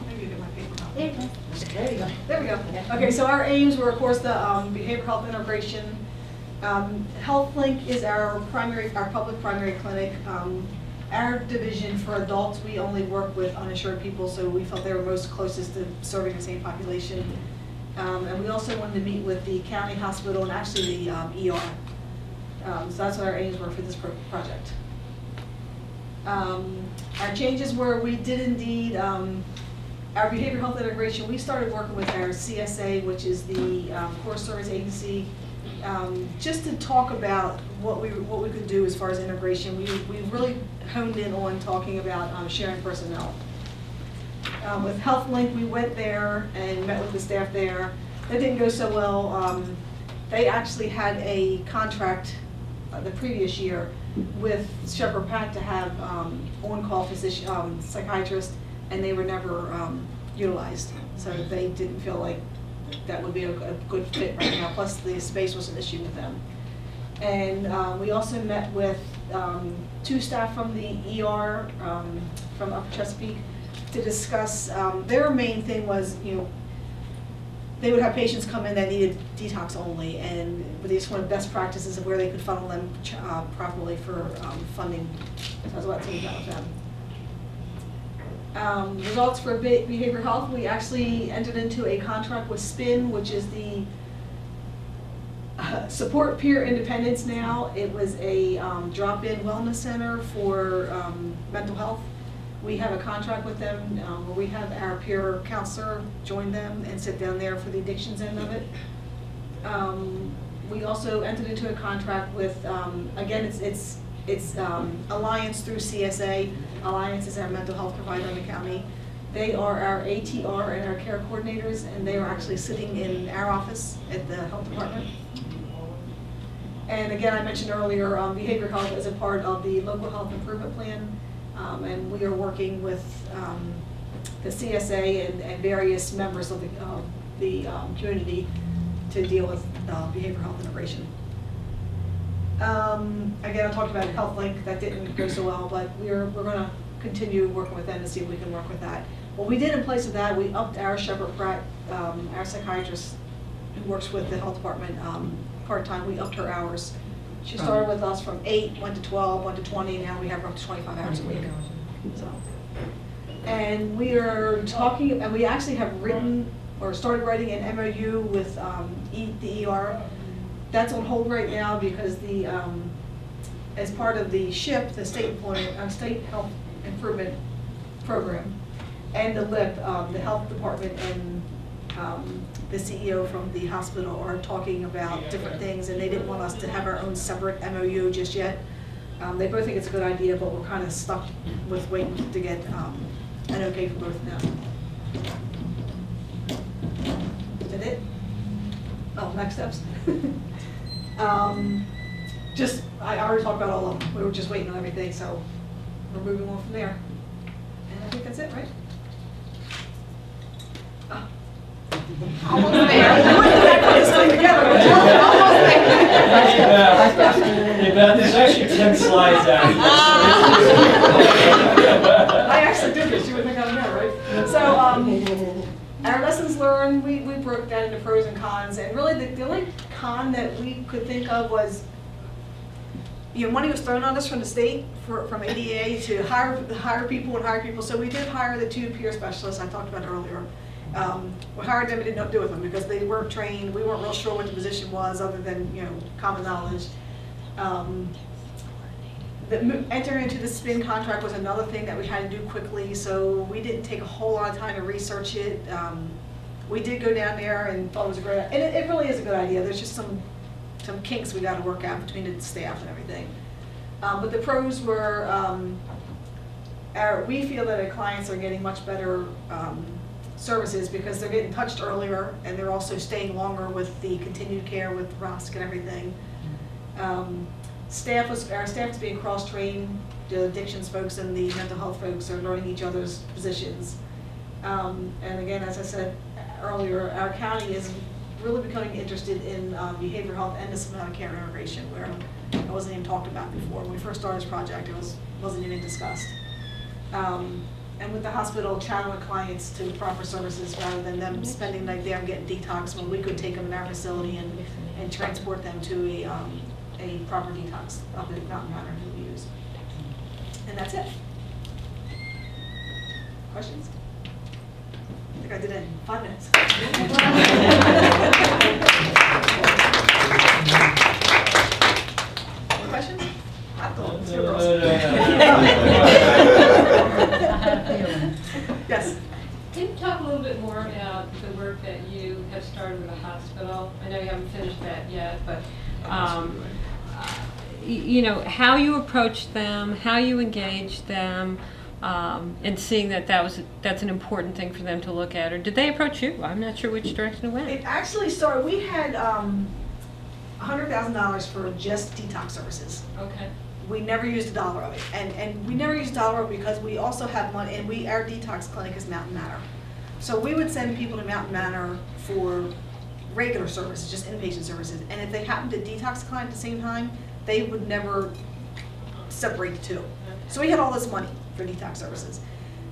Maybe get my paper now. There you go. There we go. Okay, so our aims were, of course, the behavioral health integration. HealthLink is our public primary clinic. Our division for adults, we only work with uninsured people, so we felt they were most closest to serving the same population. And we also wanted to meet with the county hospital and actually the ER. So that's what our aims were for this project. Our changes were, we did indeed, our behavioral health integration, we started working with our CSA, which is the core service agency, just to talk about what we could do as far as integration. We really honed in on talking about sharing personnel. With HealthLink, we went there and met with the staff there. That didn't go so well. They actually had a contract the previous year with Shepherd Pratt to have on-call physician, psychiatrist, and they were never utilized. So they didn't feel like that would be a good fit right now. Plus, the space was an issue with them. And we also met with 2 staff from the ER from Upper Chesapeake to discuss. Their main thing was, they would have patients come in that needed detox only, and they just wanted best practices of where they could funnel them properly for funding. So that's what we got with them. Results for behavioral health, we actually entered into a contract with SPIN, which is the Support Peer Independence now. It was a drop-in wellness center for mental health. We have a contract with them where we have our peer counselor join them and sit down there for the addictions end of it. We also entered into a contract with, again, it's Alliance through CSA. Alliance is our mental health provider in the county. They are our ATR and our care coordinators, and they are actually sitting in our office at the health department. And again, I mentioned earlier, behavioral health is a part of the local health improvement plan. And we are working with the CSA and various members of the community to deal with behavioral health integration. Again, I talked about HealthLink. That didn't go so well, but we're going to continue working with them to see if we can work with that. What we did in place of that, we upped our Shepherd Pratt, our psychiatrist who works with the health department part-time. We upped her hours. She started with us from 8, went to 12, went to 20, now we have her up to 25 hours a week. So, and we are talking, and we actually have written or started writing an MOU with the ER. That's on hold right now because the as part of the SHIP, the State Health Improvement Program, and the LIP, the health department and the CEO from the hospital are talking about different things, and they didn't want us to have our own separate MOU just yet. They both think it's a good idea, but we're kind of stuck with waiting to get an okay for both of them. Is that it? Oh, next steps. I already talked about all of them. We were just waiting on everything, so we're moving on from there. And I think that's it, right? Oh. Almost there. Put this thing together. Almost there. Hey Beth, there's actually 10 slides out. I actually did this. You would think I'm there, right? So, our lessons learned, we broke down into pros and cons, and really the only con that we could think of was, money was thrown on us from the state, from ADA to hire people. So we did hire the 2 peer specialists I talked about earlier. We hired them and didn't know what to do with them because they weren't trained. We weren't real sure what the position was other than, common knowledge. Entering into the SPIN contract was another thing that we had to do quickly, so we didn't take a whole lot of time to research it. We did go down there and thought it was a great idea. And it really is a good idea. There's just some kinks we got to work out between the staff and everything. But the pros were, we feel that our clients are getting much better services because they're getting touched earlier and they're also staying longer with the continued care with ROSC and everything. Our staff is being cross-trained. The addictions folks and the mental health folks are learning each other's positions. And again, as I said earlier, our county is really becoming interested in behavioral health and disability care integration, where it wasn't even talked about before. When we first started this project, it wasn't even discussed. and with the hospital, channel clients to proper services rather than them spending like them getting detox when we could take them in our facility and transport them to a proper detox up at Mountain Manor who we use. And that's it. Questions? I think I did it in 5 minutes. Questions? I thought it was your girls. Yes. Can you talk a little bit more about the work that you have started with the hospital? I know you haven't finished that yet, but you know, how you approach them, how you engage them, and seeing that that's an important thing for them to look at. Or did they approach you? I'm not sure which direction it went. It actually started, we had $100,000 for just detox services. Okay. We never used a dollar of it. And we never used a dollar of it because we also have money, and our detox clinic is Mountain Manor. So we would send people to Mountain Manor for regular services, just inpatient services. And if they happened to detox client at the same time, they would never separate the two. So we had all this money for detox services.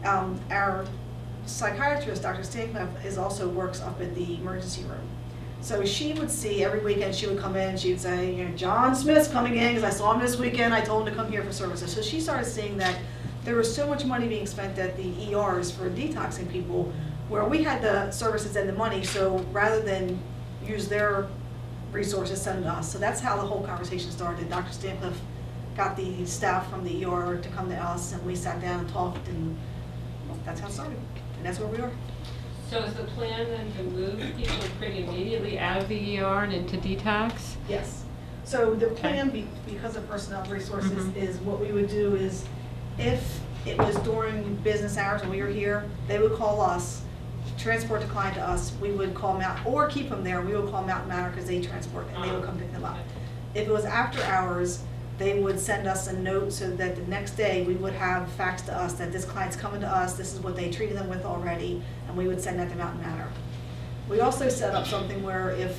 Our psychiatrist, Dr. Stancliffe, also works up at the emergency room. So she would see every weekend, she would come in, she would say, you know, John Smith's coming in because I saw him this weekend, I told him to come here for services. So she started seeing that there was so much money being spent at the ERs for detoxing people where we had the services and the money, so rather than use their resources, send them to us. So that's how the whole conversation started. Dr. Stancliffe got the staff from the ER to come to us, and we sat down and talked, and well, that's how it started. And that's where we are. So is the plan then to move people pretty immediately out of the ER and into detox? Yes. So the plan, because of personnel resources, is what we would do is if it was during business hours when we were here, they would call us, transport the client to us, we would call Mountain, or keep them there, we would call Mountain Manor because they transport and they would come pick them up. If it was after hours, they would send us a note so that the next day we would have fax to us that this client's coming to us, this is what they treated them with already, and we would send that to Mountain Manor. We also set up something where if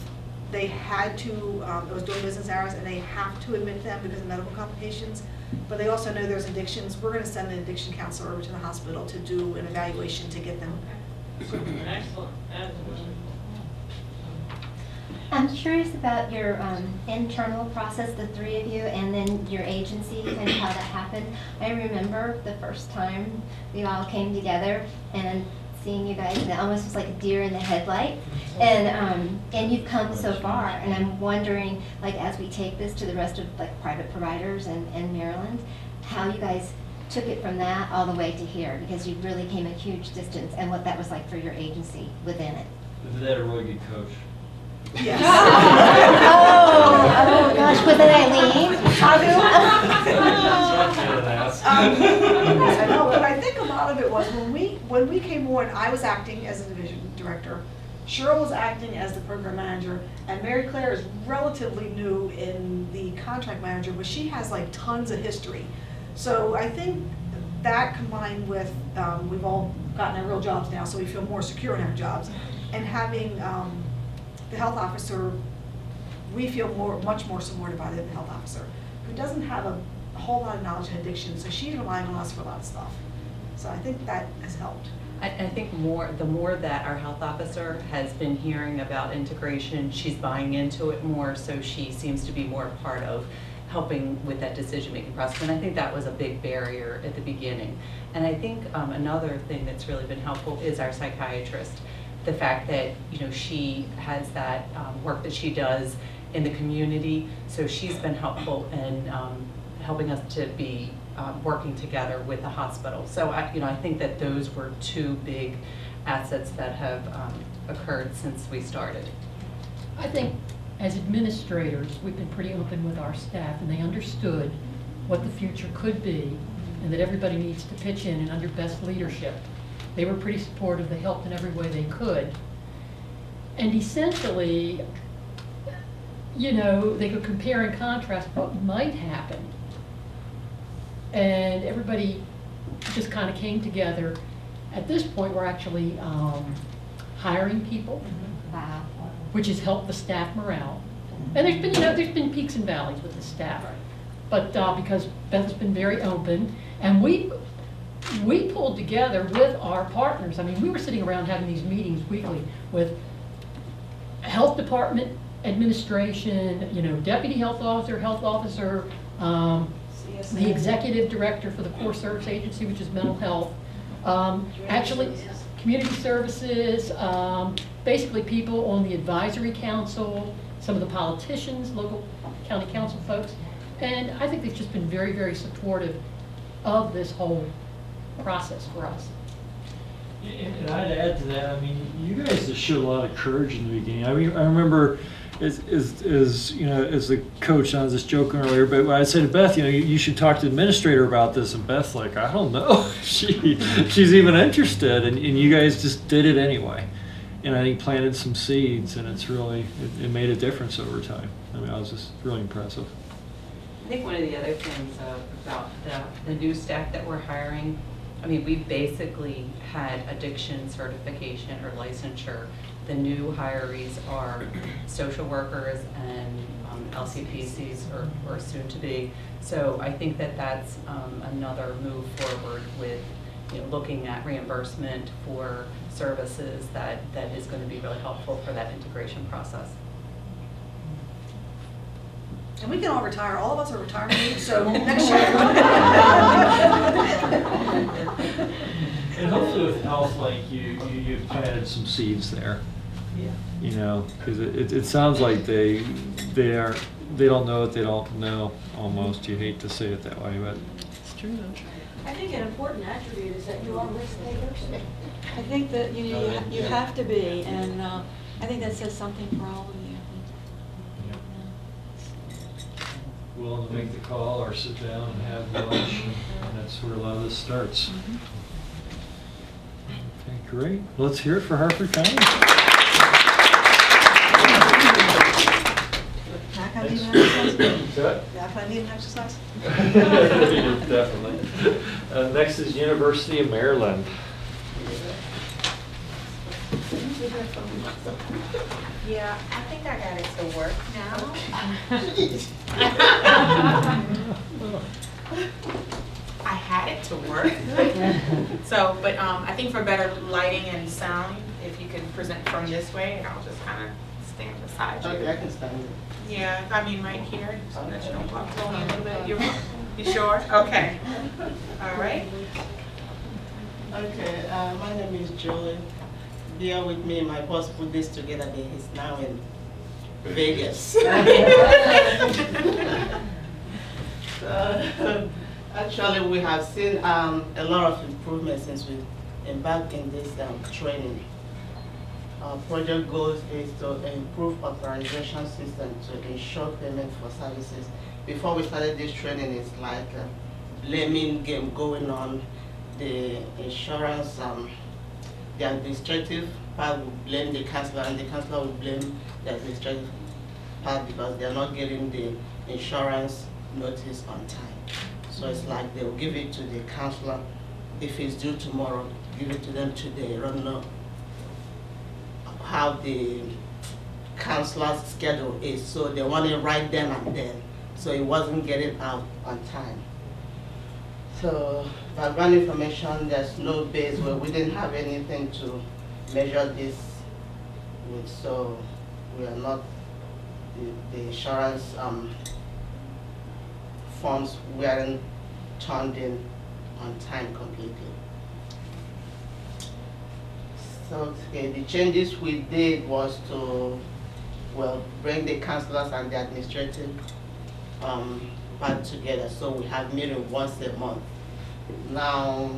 they had to, it was during business hours and they have to admit them because of medical complications, but they also know there's addictions, we're going to send an addiction counselor over to the hospital to do an evaluation to get them. Excellent. I'm curious about your internal process, the three of you, and then your agency, and how that happened. I remember the first time we all came together and seeing you guys, and it almost was like a deer in the headlight. And you've come so far, and I'm wondering, like, as we take this to the rest of like private providers in Maryland, how you guys took it from that all the way to here, because you really came a huge distance, and what that was like for your agency within it. Is that a really good coach? Yes. Oh gosh, was it Aileen? I know, but I think a lot of it was when we came on, I was acting as a division director, Cheryl was acting as the program manager, and Mary Claire is relatively new in the contract manager, but she has like tons of history. So I think that combined with, we've all gotten our real jobs now, so we feel more secure in our jobs, and having the health officer, we feel much more supported by the health officer, who doesn't have a whole lot of knowledge in addiction, so she's relying on us for a lot of stuff. So I think that has helped. I think the more that our health officer has been hearing about integration, she's buying into it more, so she seems to be more part of helping with that decision-making process. And I think that was a big barrier at the beginning. And I think another thing that's really been helpful is our psychiatrist. The fact that, you know, she has that work that she does in the community, so she's been helpful in helping us to be working together with the hospital. So I think that those were two big assets that have occurred since we started. I think as administrators, we've been pretty open with our staff, and they understood what the future could be, and that everybody needs to pitch in and under best leadership. They were pretty supportive, they helped in every way they could. And essentially, you know, they could compare and contrast what might happen. And everybody just kind of came together. At this point, we're actually hiring people, Wow. which has helped the staff morale. And there's been, you know, there's been peaks and valleys with the staff. But because Beth's been very open, and we pulled together with our partners. I mean, we were sitting around having these meetings weekly with health department administration, you know, deputy health officer, the executive director for the core service agency, which is mental health, actually community services, basically people on the advisory council, some of the politicians, local county council folks, and I think they've just been very, very supportive of this whole process for us. And I'd add to that, I mean, you guys just showed a lot of courage in the beginning. I mean, I remember as you know, as the coach, I was just joking earlier, but I said to Beth, you know, you should talk to the administrator about this, and Beth's like, I don't know if she's even interested, and you guys just did it anyway. And I think planted some seeds, and it's really, it made a difference over time. I mean, I was just really impressive. I think one of the other things about the new staff that we're hiring, I mean, we basically had addiction certification or licensure. The new hirees are social workers and LCPCs or soon to be. So I think that that's another move forward with, you know, looking at reimbursement for services that is going to be really helpful for that integration process. And we can all retire. All of us are retirement age, so next year. And hopefully with health, like you've planted some seeds there. Yeah. You know, because it sounds like they don't know what they don't know. Almost, you hate to say it that way, but It's true. I think an important attribute is that you are risk takers. I think that you have to be, and I think that says something for all of you. willing to make the call or sit down and have lunch, and that's where a lot of this starts. Okay, great. Let's hear it for Harford County. Can I need an exercise? Good. Yeah, can I need an exercise? Definitely. Next is University of Maryland. Yeah, I think I got it to work now. I had it to work. So, but I think for better lighting and sound, if you could present from this way, and I'll just kind of stand beside you. Okay, I can stand it. Yeah, I mean right here, so that you don't walk through me a little bit. You sure? Okay. All right. Okay, my name is Julie. Bear with me, my boss put this together, but he's now in Vegas. So, actually, we have seen a lot of improvement since we embarked in this training. Our project goals is to improve authorization system to ensure payment for services. Before we started this training, it's like a blaming game going on. The insurance, the administrative part will blame the counselor, and the counselor will blame the administrative part because they're not getting the insurance notice on time. So it's like they will give it to the counselor. If it's due tomorrow, give it to them today. I don't know how the counselor's schedule is, so they want it right then and then. So it wasn't getting out on time. So background information, there's no base where we didn't have anything to measure this with, so we are not, the insurance forms weren't turned in on time completely. So okay, the changes we did was to, well, bring the counselors and the administrative part together, so we have meeting once a month. Now,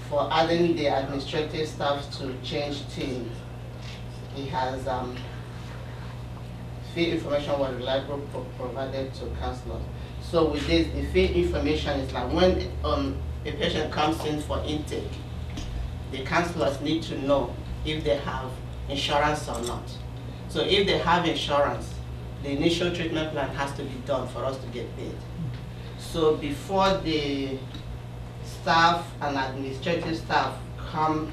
for adding the administrative staff to change team, he has fee information was reliable provided to counselors. So with this, the fee information is like when a patient comes in for intake, the counselors need to know if they have insurance or not. So if they have insurance, the initial treatment plan has to be done for us to get paid. So before the staff and administrative staff come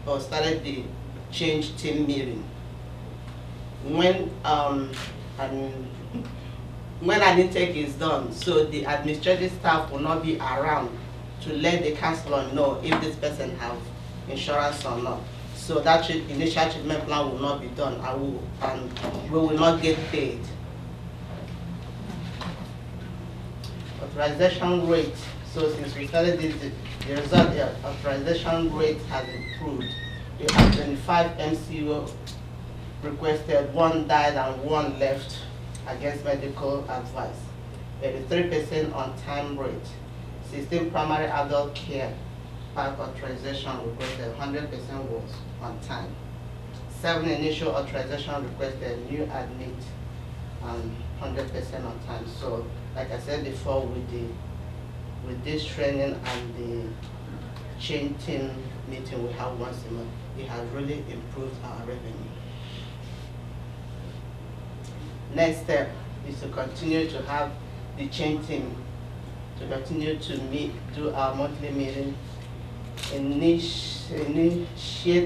or started the change team meeting, when an intake is done, so the administrative staff will not be around to let the counselor know if this person have insurance or not. So that initial treatment plan will not be done, and we will not get paid. Authorization rate. So since we started this, the result, the authorization rate has improved. We have 25 MCO requested, 1 died and 1 left against medical advice. 83% on time rate. 16 primary adult care park authorization requested, 100% was on time. 7 initial authorization requested, new admit, and 100% on time. So, like I said before, with this training and the chain team meeting we have once a month, it has really improved our revenue. Next step is to continue to have the chain team to continue to meet, do our monthly meeting, initiate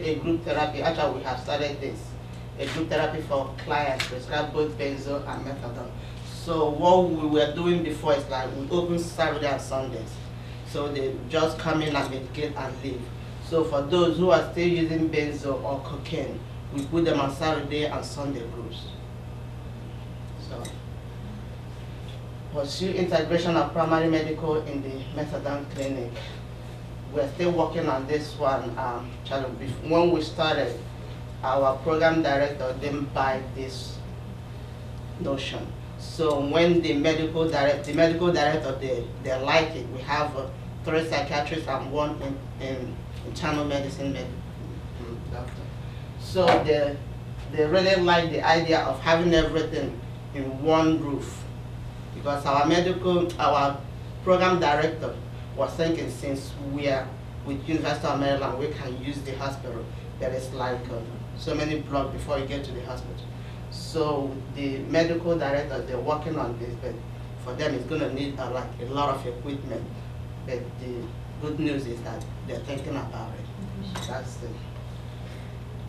a group therapy. Actually, we have started this, a group therapy for clients, prescribe both benzo and methadone. So what we were doing before is like we open Saturday and Sundays. So they just come in and medicate and leave. So for those who are still using benzo or cocaine, we put them on Saturday and Sunday groups. So pursue integration of primary medical in the methadone clinic. We're still working on this one. When we started, our program director didn't buy this notion. So when the medical director, they like it. We have 3 psychiatrists and 1 in internal medicine doctor. So they really like the idea of having everything in one roof. Because our program director was thinking, since we are with University of Maryland, we can use the hospital. There is like so many blocks before you get to the hospital. So the medical director, they're working on this, but for them it's going to need like a lot of equipment. But the good news is that they're thinking about it. That's it.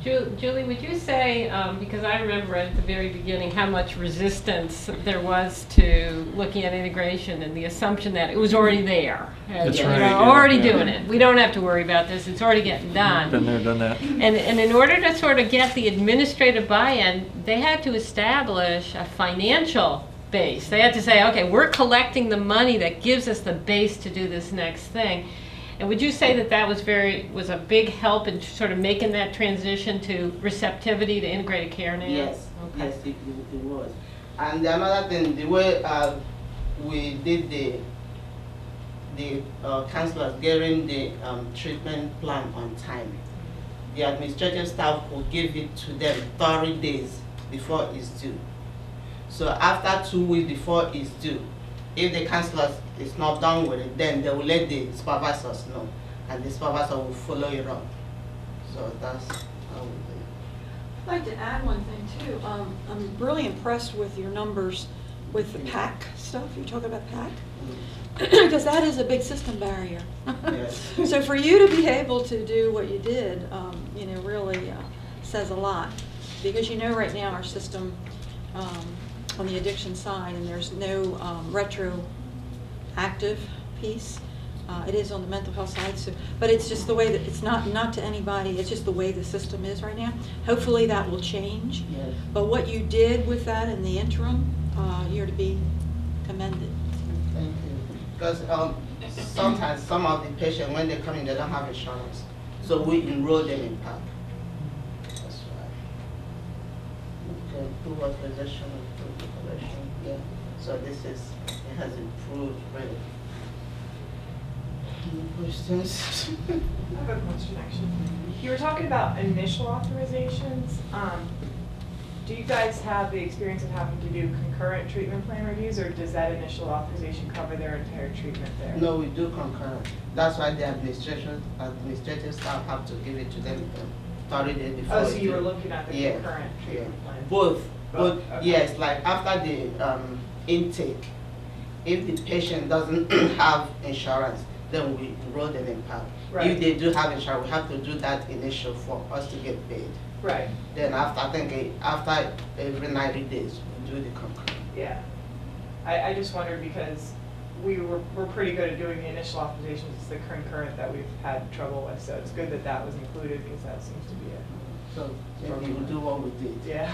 Julie, would you say, because I remember at the very beginning how much resistance there was to looking at integration and the assumption that it was already there. That's You right, know, yeah, already yeah. doing it. We don't have to worry about this. It's already getting done. Been there, done that. And in order to sort of get the administrative buy-in, they had to establish a financial base. They had to say, okay, we're collecting the money that gives us the base to do this next thing. And would you say that that was a big help in sort of making that transition to receptivity to integrated care now? Yes, Okay. yes, it was. And another thing, the way we did the counselors getting the treatment plan on time, the administrative staff will give it to them 30 days before it's due. So after 2 weeks before it's due, if the counselor is not done with it, then they will let the supervisors know, and the supervisor will follow it up. So that's how we do it. I'd like to add one thing too. I'm really impressed with your numbers with the PAC stuff. You talk about PAC? Because that is a big system barrier. Yes. So for you to be able to do what you did, really says a lot. Because right now our system on the addiction side, and there's no retroactive piece. It is on the mental health side, but it's just the way that it's not to anybody. It's just the way the system is right now. Hopefully that will change. Yes. But what you did with that in the interim, you're to be commended. Thank you. Because sometimes some of the patients, when they come in, they don't have insurance. So we enroll them in PAC. That's right. Okay, improve authorization, improve collection. Yeah. So it has improved really. Any questions? I have a question actually. You were talking about initial authorizations. Do you guys have the experience of having to do concurrent treatment plan reviews, or does that initial authorization cover their entire treatment there? No, we do concurrent. That's why the administrative staff have to give it to them 30 days before. Oh, so you were looking at the concurrent treatment plan? Both. Okay. Yes, like after the intake, if the patient doesn't have insurance, then we enroll them in PAC. Right. If they do have insurance, we have to do that initial for us to get paid. Right. Then after every 90 days, we do the concurrent. Yeah. I just wondered because we're pretty good at doing the initial authorizations. It's the concurrent that we've had trouble with, so it's good that that was included because that seems to be a So maybe we'll do what we did. yeah.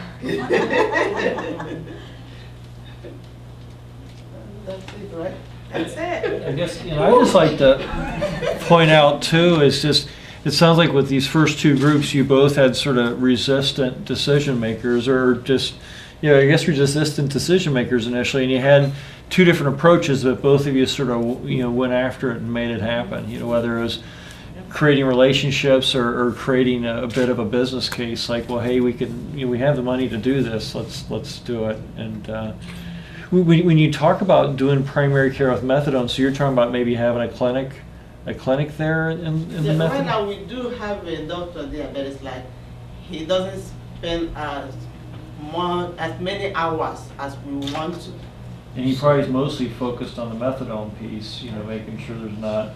That's it, right? That's it. I guess, I'd just like to point out too, is just, it sounds like with these first two groups, you both had sort of resistant decision makers, or just, I guess resistant decision makers initially, and you had two different approaches, but both of you sort of, went after it and made it happen, whether it was creating relationships or creating a bit of a business case, like, well, hey, we can, we have the money to do this, let's do it. And when you talk about doing primary care with methadone, so you're talking about maybe having a clinic there in the methadone? Right now we do have a doctor there, but it's like he doesn't spend as many hours as we want to. And he probably is mostly focused on the methadone piece, making sure there's not,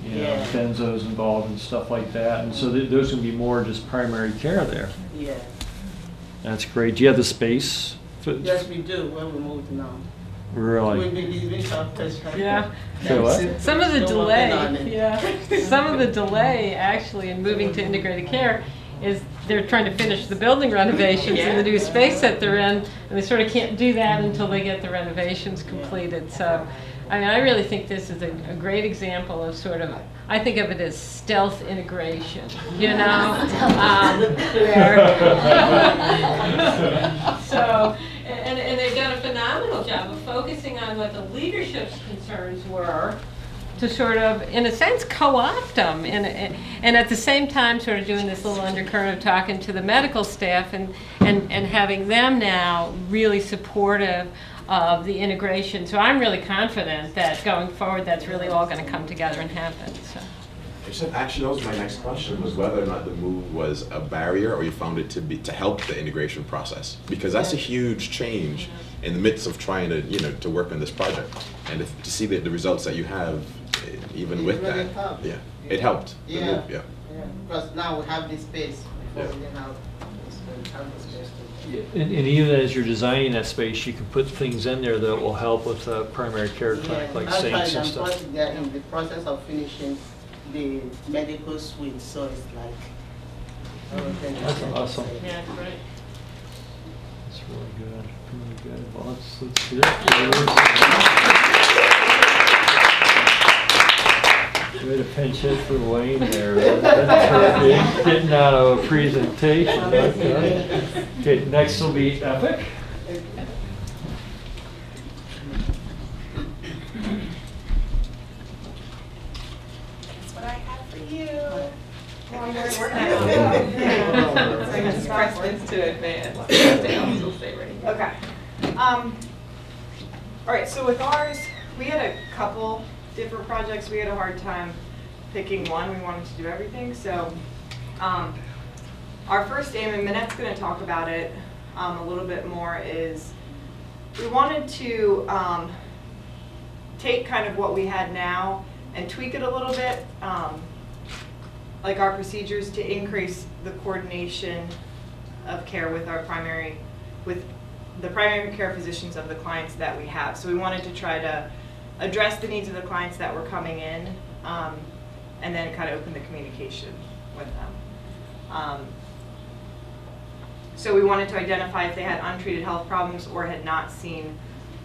benzos involved and stuff like that. And so there's going to be more just primary care there. Yeah. That's great. Do you have the space? Yes, we do when we move now. Really? Yeah. So what? Some of the delay actually in moving to integrated care is they're trying to finish the building renovations in the new space that they're in, and they sort of can't do that until they get the renovations completed. So, I mean, I really think this is a great example of sort of, I think of it as stealth integration, So, and they've done a phenomenal job of focusing on what the leadership's concerns were, to sort of, in a sense, co-opt them, and at the same time sort of doing this little undercurrent of talking to the medical staff and having them now really supportive of the integration. So I'm really confident that going forward that's really all going to come together and happen. So. Actually, that was my next question, was whether or not the move was a barrier or you found it to help the integration process, because that's a huge change in the midst of trying to to work on this project, and to see the results that you have even with really that. Helped. Yeah, it helped. The Yeah. move, yeah. Because now we have this space before we didn't have the space. And even as you're designing that space, you can put things in there that will help with primary care clinic, like sinks and stuff. They're in the process of finishing the medical suite, so it's like everything. That's awesome. Yeah, great. That's really good. Really good. Well, let's do that. Way to pinch hit for Wayne there. That's getting out of a presentation. Okay, next will be Epic. That's what I have for you. So I just press this to advance. Okay. All right, so with ours, we had a couple different projects. We had a hard time picking one. We wanted to do everything. So our first aim, and Minette's going to talk about it a little bit more, is we wanted to take kind of what we had now and tweak it a little bit, like our procedures, to increase the coordination of care with the primary care physicians of the clients that we have. So we wanted to try to address the needs of the clients that were coming in, and then kind of open the communication with them. So we wanted to identify if they had untreated health problems or had not seen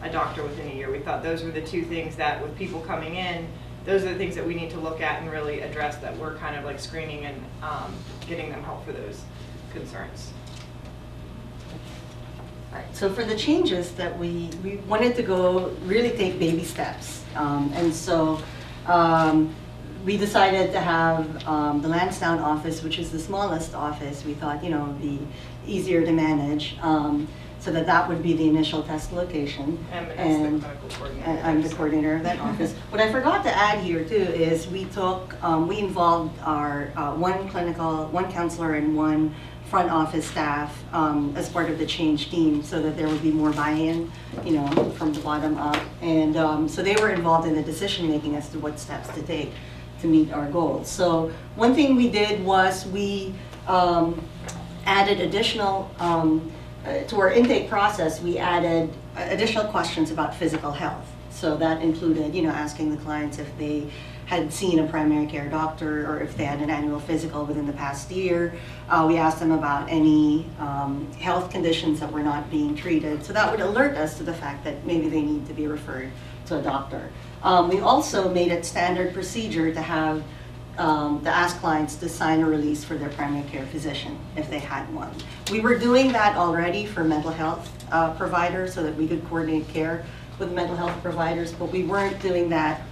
a doctor within a year. We thought those were the two things that, with people coming in, those are the things that we need to look at and really address, that we're kind of like screening and getting them help for those concerns. All right, so for the changes that we wanted to really take baby steps. And so we decided to have the Lansdowne office, which is the smallest office. We thought, be easier to manage, so that would be the initial test location. And the clinical coordinator. I'm the coordinator of that office. What I forgot to add here too is we involved our one counselor and one front office staff as part of the change team, so that there would be more buy-in, from the bottom up. And so they were involved in the decision making as to what steps to take to meet our goals. So one thing we did was we added additional, to our intake process, we added additional questions about physical health. So that included, asking the clients if they had seen a primary care doctor or if they had an annual physical within the past year. We asked them about any health conditions that were not being treated. So that would alert us to the fact that maybe they need to be referred to a doctor. We also made it standard procedure to have to ask clients to sign a release for their primary care physician if they had one. We were doing that already for mental health providers so that we could coordinate care with mental health providers, but we weren't doing that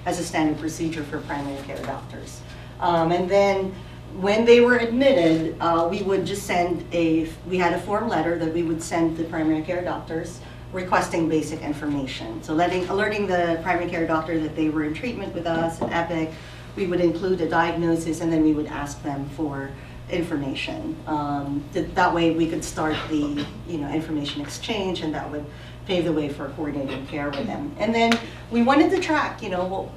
as a standard procedure for primary care doctors. And then when they were admitted, we would just we had a form letter that we would send to primary care doctors requesting basic information. So alerting the primary care doctor that they were in treatment with us, an EPIC. We would include a diagnosis, and then we would ask them for information. That way we could start the information exchange, and that would pave the way for coordinated care with them. And then we wanted to track, so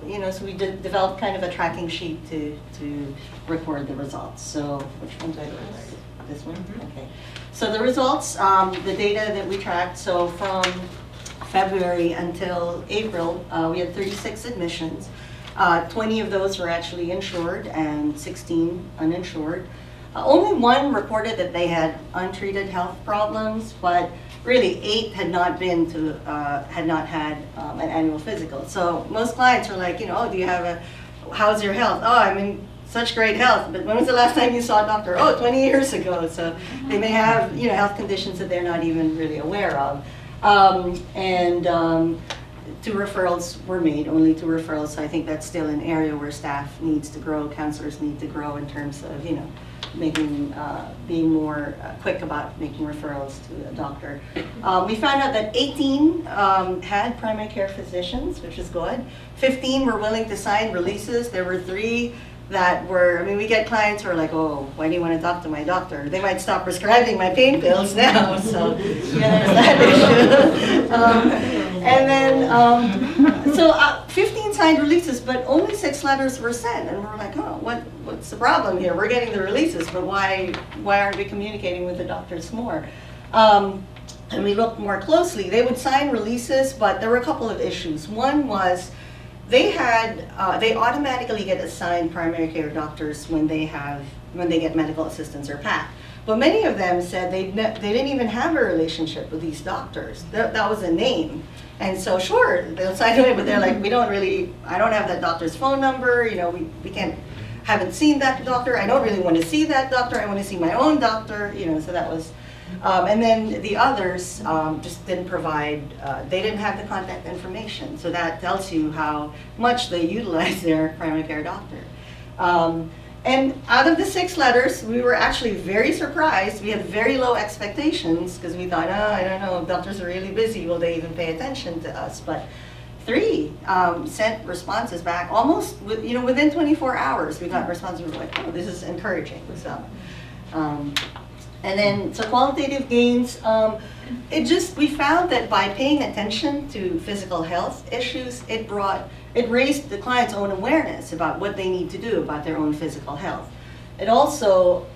we developed kind of a tracking sheet to record the results. So which one do I go with? This one? Okay. So the results, the data that we tracked, so from February until April, we had 36 admissions. 20 of those were actually insured and 16 uninsured. Only one reported that they had untreated health problems, but really 8 had not had an annual physical. So most clients are like, how's your health? Oh, I'm in such great health, but when was the last time you saw a doctor? Oh, 20 years ago. So they may have health conditions that they're not even really aware of. 2 referrals were made, only 2 referrals. So I think that's still an area where staff needs to grow, counselors need to grow in terms of, being more quick about making referrals to a doctor. We found out that 18 had primary care physicians, which is good. 15 were willing to sign releases. There were 3 that were, we get clients who are like, oh, why do you want to talk to my doctor? They might stop prescribing my pain pills now, so there's that issue. And then, 15 signed releases, but only 6 letters were sent, and we're like, oh, what's the problem here? We're getting the releases, but why aren't we communicating with the doctors more? And we looked more closely. They would sign releases, but there were a couple of issues. One was, they automatically get assigned primary care doctors when they get medical assistance or PAC. But many of them said they didn't even have a relationship with these doctors. That was a name. And so sure, they'll sign away, but they're like, I don't have that doctor's phone number, we haven't seen that doctor, I don't really want to see that doctor, I want to see my own doctor, so that was, and then the others just didn't provide, they didn't have the contact information, so that tells you how much they utilize their primary care doctor. And out of the 6 letters, we were actually very surprised. We had very low expectations because we thought, I don't know, if doctors are really busy, will they even pay attention to us? But 3 sent responses back almost, within 24 hours. We got responses like, oh, this is encouraging. So, and then, so qualitative gains, we found that by paying attention to physical health issues, it raised the client's own awareness about what they need to do about their own physical health. It also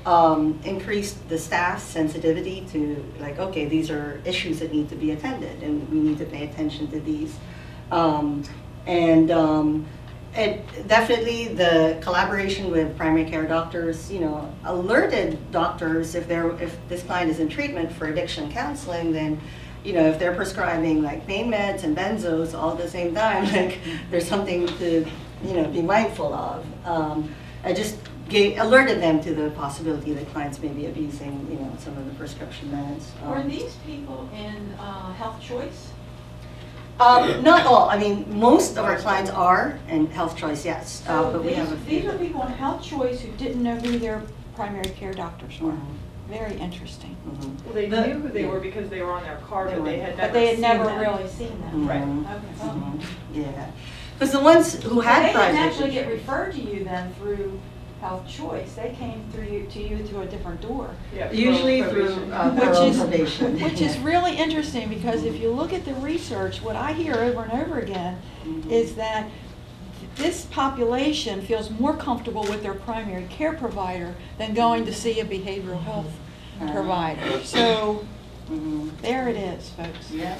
increased the staff's sensitivity to, like, okay, these are issues that need to be attended, and we need to pay attention to these. It definitely, the collaboration with primary care doctors, alerted doctors if this client is in treatment for addiction counseling, then if they're prescribing like pain meds and benzos all at the same time, like there's something to, be mindful of. I just alerted them to the possibility that clients may be abusing, some of the prescription meds. Were these people in Health Choice? Not all. Most of our clients are in Health Choice, yes. So but we have a few. these are people in Health Choice who didn't know who their primary care doctors were. Very interesting. Well, they knew who they were because they were on their card, but they had never seen them. really seen them. Right. Okay. Yeah. Because the ones who had they private didn't actually get referred to you then through Health Choice. They came to you through a different door. Yeah, usually through probation. Which is really interesting, because if you look at the research, what I hear over and over again is that this population feels more comfortable with their primary care provider than going to see a behavioral health provider. So there it is, folks. Yeah.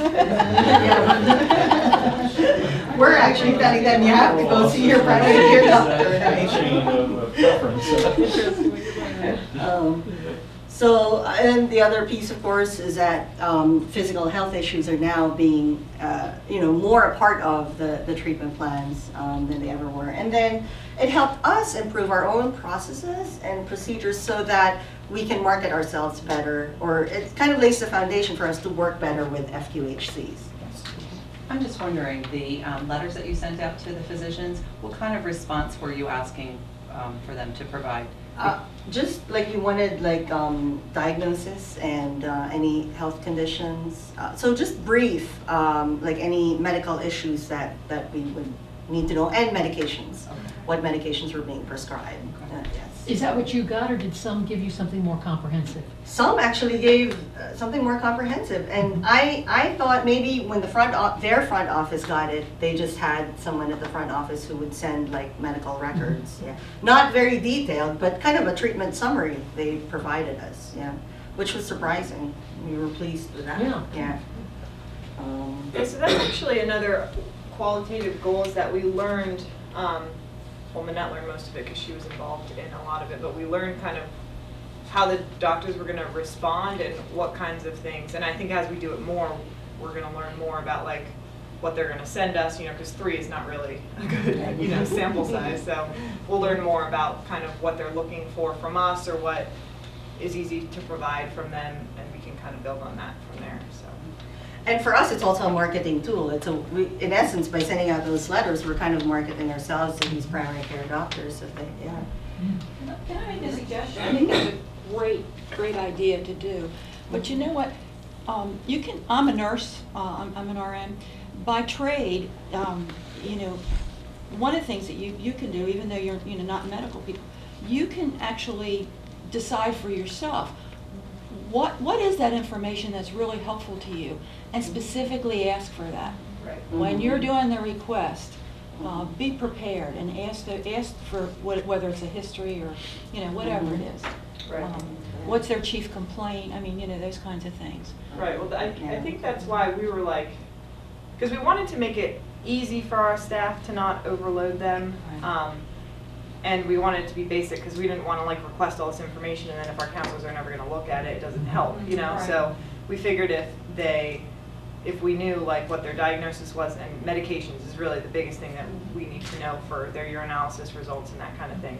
we're actually telling them you have to go see your primary care doctor. Chain of preference. So, and the other piece, of course, is that physical health issues are now being, more a part of the treatment plans than they ever were. And then it helped us improve our own processes and procedures so that we can market ourselves better, or it kind of lays the foundation for us to work better with FQHCs. I'm just wondering, the letters that you sent out to the physicians, what kind of response were you asking for them to provide? Just like you wanted, like diagnosis and any health conditions. So just brief, like any medical issues that we would need to know, and medications. Okay. What medications were being prescribed. Okay. Yes. Is that what you got, or did some give you something more comprehensive? Some actually gave something more comprehensive, and I thought maybe when their front office got it, they just had someone at the front office who would send like medical records. Yeah, not very detailed, but kind of a treatment summary they provided us. Yeah, which was surprising. We were pleased with that. Yeah. Yeah. Yeah, so that's actually another qualitative goal is that we learned, well, Manette learned most of it because she was involved in a lot of it, but we learned kind of how the doctors were going to respond and what kinds of things. And I think as we do it more, we're going to learn more about like what they're going to send us, because 3 is not really a good, sample size. So we'll learn more about kind of what they're looking for from us or what is easy to provide from them, and we can kind of build on that from there. So. And for us, it's also a marketing tool. In essence, by sending out those letters, we're kind of marketing ourselves to these primary care doctors. So Can I make a suggestion? I think that's a great idea to do. But you know what? I'm a nurse. I'm an RN. By trade, one of the things that you can do, even though you're not medical people, you can actually decide for yourself what is that information that's really helpful to you, and specifically ask for that. Right. When you're doing the request, be prepared and ask for whether it's a history or whatever it is. Right. What's their chief complaint? I mean, those kinds of things. Right, well, I think that's why we were like, because we wanted to make it easy for our staff to not overload them. Right. And we wanted it to be basic because we didn't want to like request all this information and then if our counselors are never going to look at it, it doesn't help, Right. So we figured if we knew like what their diagnosis was, and medications is really the biggest thing that we need to know for their urinalysis results and that kind of thing.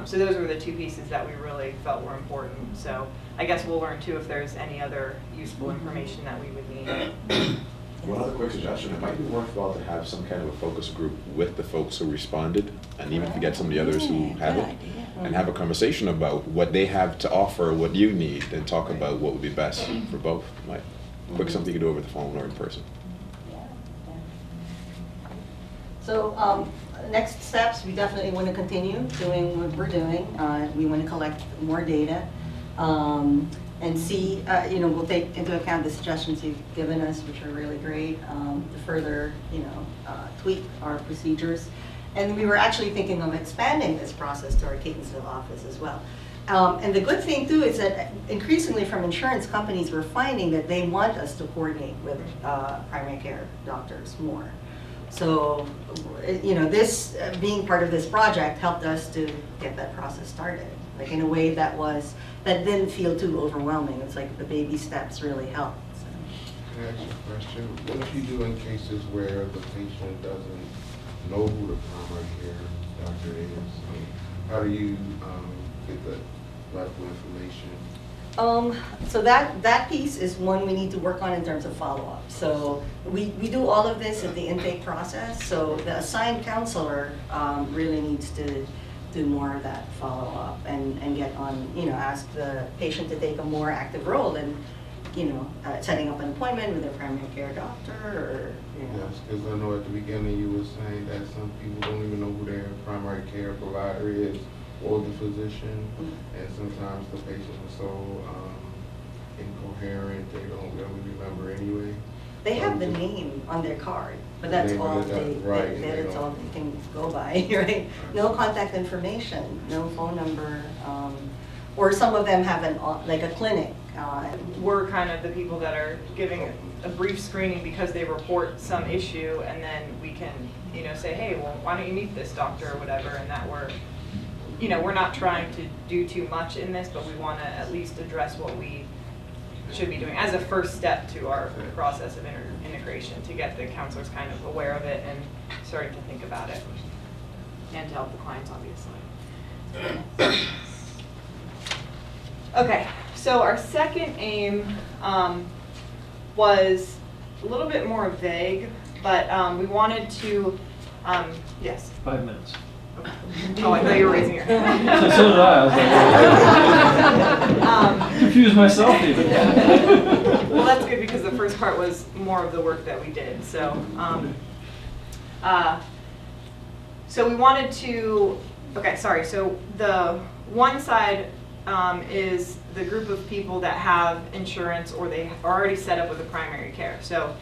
So those were the 2 pieces that we really felt were important. So I guess we'll learn too if there's any other useful information that we would need. One other quick suggestion, it might be worthwhile to have some kind of a focus group with the folks who responded, and even if you get some of the others who haven't, and have a conversation about what they have to offer, what you need, and talk about what would be best for both. Quick something you can do over the phone or in person. So next steps, we definitely want to continue doing what we're doing. We want to collect more data and see, we'll take into account the suggestions you've given us, which are really great, to further, tweak our procedures. And we were actually thinking of expanding this process to our Catonsville office as well. And the good thing too is that increasingly from insurance companies, we're finding that they want us to coordinate with primary care doctors more. So, this being part of this project helped us to get that process started, like in a way that didn't feel too overwhelming. It's like the baby steps really helped. So. Can I ask you a question? What if you do in cases where the patient doesn't know who the primary care doctor is? How do you get the medical information? So that piece is one we need to work on in terms of follow-up. So we do all of this in the intake process. So the assigned counselor really needs to do more of that follow-up and get on, ask the patient to take a more active role in, setting up an appointment with their primary care doctor or, Yes, because I know at the beginning you were saying that some people don't even know who their primary care provider is or the physician, and sometimes the patient is so incoherent, they don't really remember anyway. They have the name on their card, but that's all that's all they can go by, right? No contact information, no phone number, or some of them have like a clinic We're kind of the people that are giving a brief screening because they report some issue, and then we can, you know, say, hey, well, why don't you meet this doctor or whatever, and that we're, you know, we're not trying to do too much in this, but we want to at least address what we should be doing as a first step to our process of integration, to get the counselors kind of aware of it and starting to think about it, and to help the clients, obviously. Okay, so our second aim was a little bit more vague, but we wanted to, yes? 5 minutes. Okay. Oh, I thought you were raising your hand. So did I. I was like, confused myself even. Well, that's good because the first part was more of the work that we did. So, so we wanted to, okay, sorry. So the one side is the group of people that have insurance or they are already set up with a primary care. So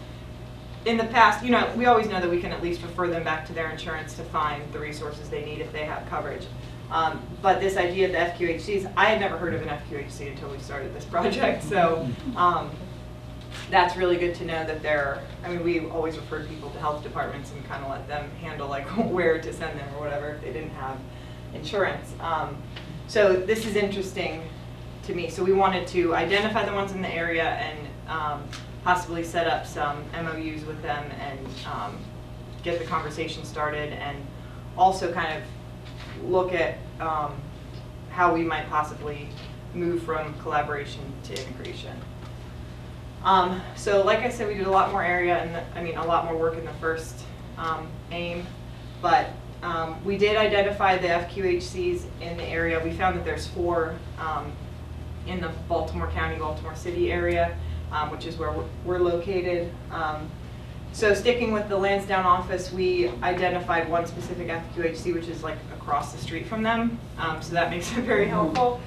in the past, you know, we always know that we can at least refer them back to their insurance to find the resources they need if they have coverage. But this idea of the FQHCs, I had never heard of an FQHC until we started this project. So that's really good to know that they're, I mean, we always referred people to health departments and kind of let them handle like where to send them or whatever if they didn't have insurance. So this is interesting to me. So we wanted to identify the ones in the area and possibly set up some MOUs with them and get the conversation started, and also kind of look at how we might possibly move from collaboration to integration. So like I said, we did a lot more area and a lot more work in the first aim, but we did identify the FQHCs in the area. We found that there's 4 in the Baltimore County, Baltimore City area, which is where we're located. So sticking with the Lansdowne office, we identified one specific FQHC, which is like across the street from them. So that makes it very helpful.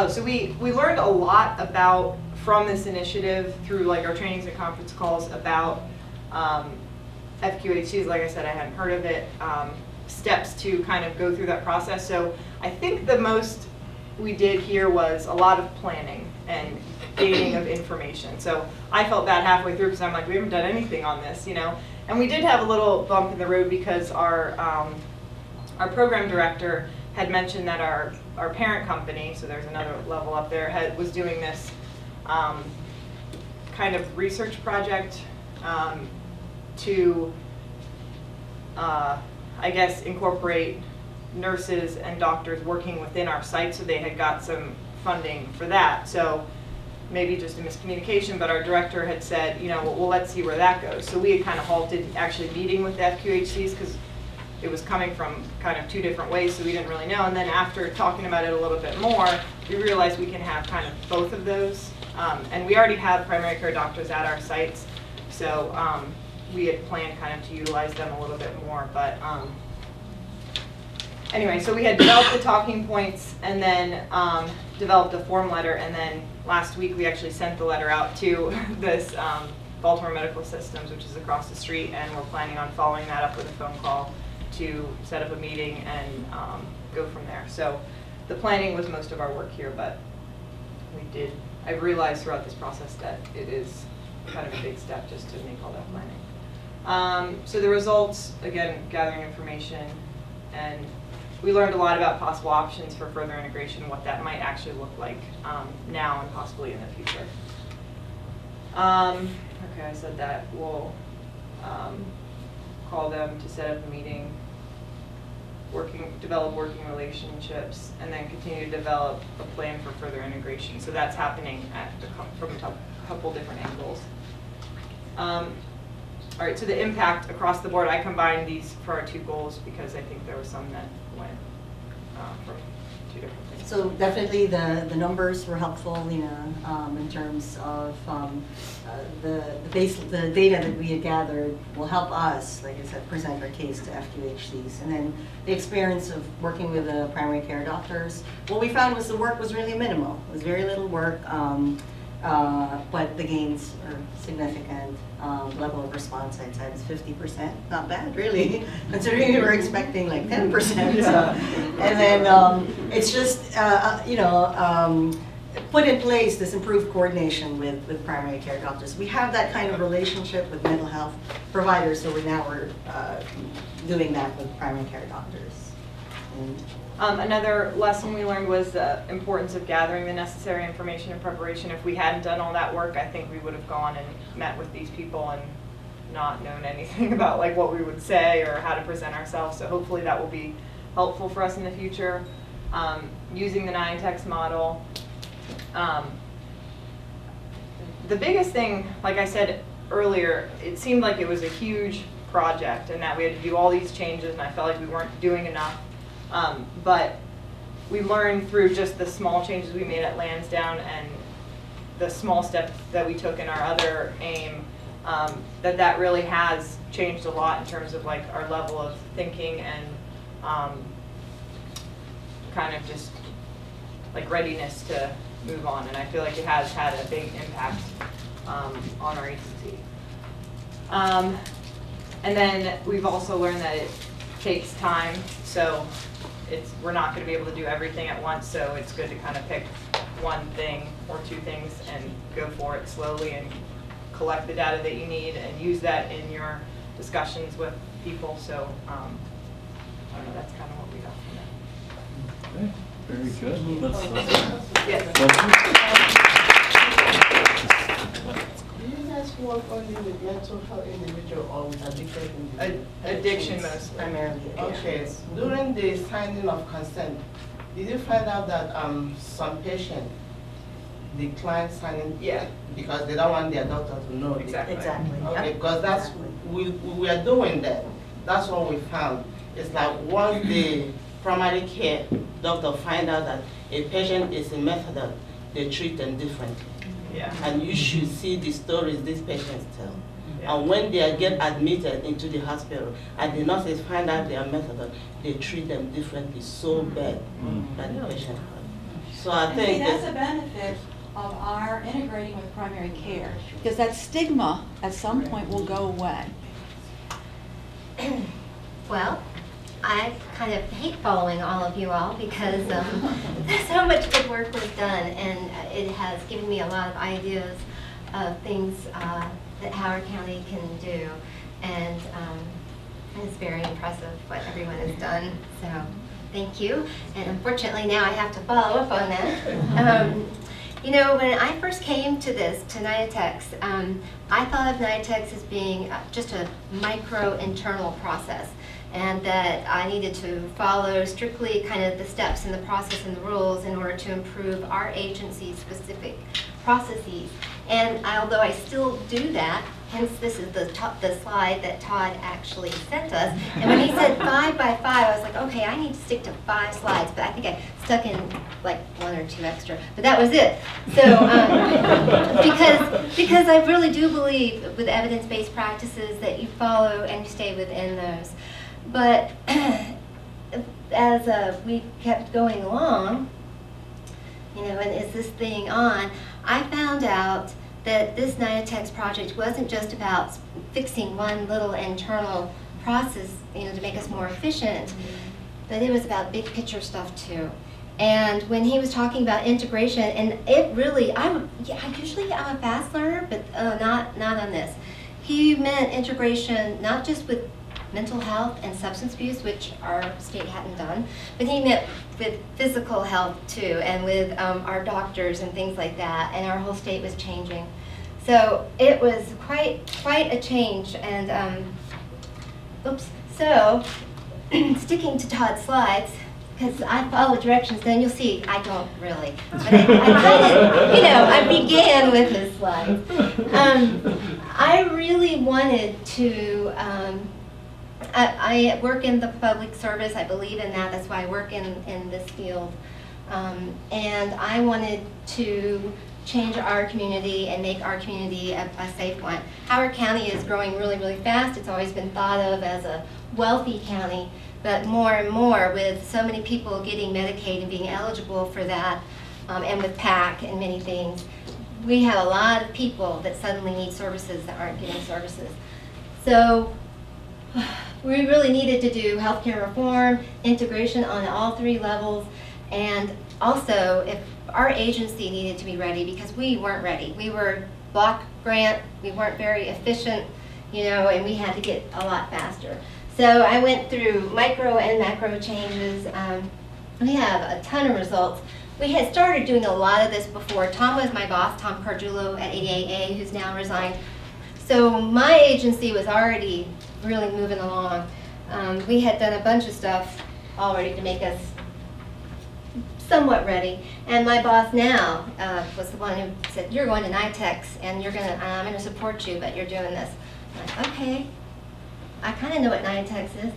So we learned a lot about, from this initiative through like our trainings and conference calls about FQHCs. Like I said, I hadn't heard of it. Steps to kind of go through that process. So I think the most we did here was a lot of planning and gaining of information. So I felt bad halfway through because I'm like, we haven't done anything on this, you know. And we did have a little bump in the road because our program director had mentioned that our parent company, so there's another level up there, was doing this kind of research project to I guess incorporate nurses and doctors working within our site, so they had got some funding for that. So maybe just a miscommunication, but our director had said, you know, well, let's see where that goes. So we had kind of halted actually meeting with the FQHCs because it was coming from kind of 2 different ways, so we didn't really know. And then after talking about it a little bit more, we realized we can have kind of both of those. And we already have primary care doctors at our sites, so we had planned kind of to utilize them a little bit more. But anyway, so we had developed the talking points and then developed a form letter, and then last week we actually sent the letter out to this Baltimore Medical Systems, which is across the street, and we're planning on following that up with a phone call to set up a meeting and go from there. So the planning was most of our work here, but I've realized throughout this process that it is kind of a big step just to make all that planning. So the results, again, gathering information, and we learned a lot about possible options for further integration, what that might actually look like now and possibly in the future. Okay, I said that. We'll call them to set up a meeting, develop working relationships, and then continue to develop a plan for further integration. So that's happening from a couple different angles. All right, so the impact across the board, I combined these for our 2 goals because I think there were some that went from 2 different things. So definitely the numbers were helpful, you know, in terms of the data that we had gathered will help us, like I said, present our case to FQHCs. And then the experience of working with the primary care doctors, what we found was the work was really minimal. It was very little work. but the gains are significant. Level of response, I'd say, is 50%. Not bad, really, considering we were expecting like 10%. And then it's just, put in place this improved coordination with primary care doctors. We have that kind of relationship with mental health providers, so we're doing that with primary care doctors. And another lesson we learned was the importance of gathering the necessary information and preparation. If we hadn't done all that work, I think we would have gone and met with these people and not known anything about like what we would say or how to present ourselves. So hopefully that will be helpful for us in the future. Using the NIATx model. The biggest thing, like I said earlier, it seemed like it was a huge project and that we had to do all these changes, and I felt like we weren't doing enough. But we learned through just the small changes we made at Lansdowne and the small steps that we took in our other aim, that really has changed a lot in terms of like our level of thinking and kind of just like readiness to move on. And I feel like it has had a big impact on our agency. And then we've also learned that it takes time, so we're not going to be able to do everything at once, so it's good to kind of pick one thing or two things and go for it slowly and collect the data that you need and use that in your discussions with people. So I don't know, that's kind of what we got from that. Okay, very good. Yes. Do you guys work only with mental health individual or with addicted individual? Addiction most. primarily. Okay, during the signing of consent, did you find out that some patients decline signing? Yeah. Because they don't want their doctor to know. Exactly. Exactly. Okay, Yep. because that's, we are doing that. That's what we found. It's like once the primary care doctor find out that a patient is in methadone, they treat them differently. Yeah. And you should see the stories these patients tell. Yeah. And when they get admitted into the hospital and the nurses find out they are methadone, they treat them differently, so bad that the patient hurt. So I And see, think that's that a benefit of our integrating with primary care, because that stigma at some point will go away. Well, I kind of hate following all of you all because so much good work was done, and it has given me a lot of ideas of things that Howard County can do, and it's very impressive what everyone has done. So thank you, and unfortunately now I have to follow up on that. You know, when I first came to NIATx, I thought of NIATx as being just a micro internal process, and that I needed to follow strictly kind of the steps in the process and the rules in order to improve our agency's specific processes. And although I still do that, hence this is the slide that Todd actually sent us. And when he said 5 by 5, I was like, okay, I need to stick to 5 slides, but I think I stuck in like 1 or 2 extra, but that was it. So because I really do believe with evidence-based practices that you follow and you stay within those. But as we kept going along, you know, and is this thing on, I found out that this NIATx project wasn't just about fixing one little internal process, you know, to make us more efficient, but it was about big picture stuff too. And when he was talking about integration, and it really, usually I'm a fast learner, but not on this. He meant integration not just with mental health and substance abuse, which our state hadn't done, but he meant with physical health too, and with our doctors and things like that, and our whole state was changing. So it was quite a change, and so sticking to Todd's slides, because I follow directions, then you'll see I don't really, but I kind of, you know, I began with his slides. I really wanted to, I work in the public service, I believe in that, that's why I work in this field. And I wanted to change our community and make our community a safe one. Howard County is growing really, really fast. It's always been thought of as a wealthy county, but more and more with so many people getting Medicaid and being eligible for that, and with PAC and many things, we have a lot of people that suddenly need services that aren't getting services. So we really needed to do healthcare reform, integration on all 3 levels, and also if our agency needed to be ready because we weren't ready. We were block grant, we weren't very efficient, you know, and we had to get a lot faster. So I went through micro and macro changes. We have a ton of results. We had started doing a lot of this before. Tom was my boss, Tom Cardullo at 88A, who's now resigned. So my agency was already really moving along. We had done a bunch of stuff already to make us somewhat ready. And my boss now was the one who said, you're going to NIATx and I'm gonna support you, but you're doing this. I'm like, okay, I kind of know what NIATx is.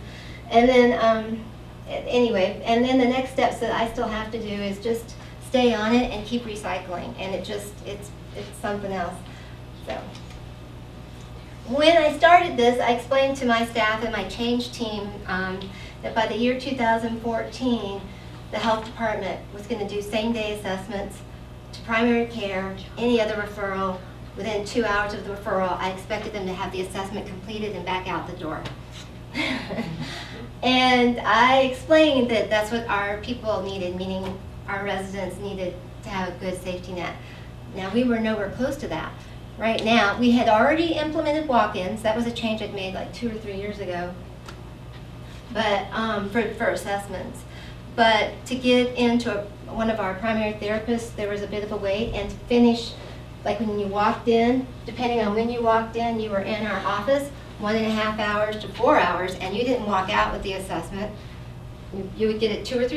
And then, anyway, and then the next steps that I still have to do is just stay on it and keep recycling. And it's something else, so. When I started this, I explained to my staff and my change team that by the year 2014, the health department was going to do same-day assessments to primary care, any other referral. Within 2 hours of the referral, I expected them to have the assessment completed and back out the door. And I explained that that's what our people needed, meaning our residents needed to have a good safety net. Now, we were nowhere close to that. Right now, we had already implemented walk-ins. That was a change I'd made like 2 or 3 years ago, but for assessments. But to get into one of our primary therapists, there was a bit of a wait, and to finish, like when you walked in, depending on when you walked in, you were in our office 1.5 hours to 4 hours, and you didn't walk out with the assessment. You would get it 2 or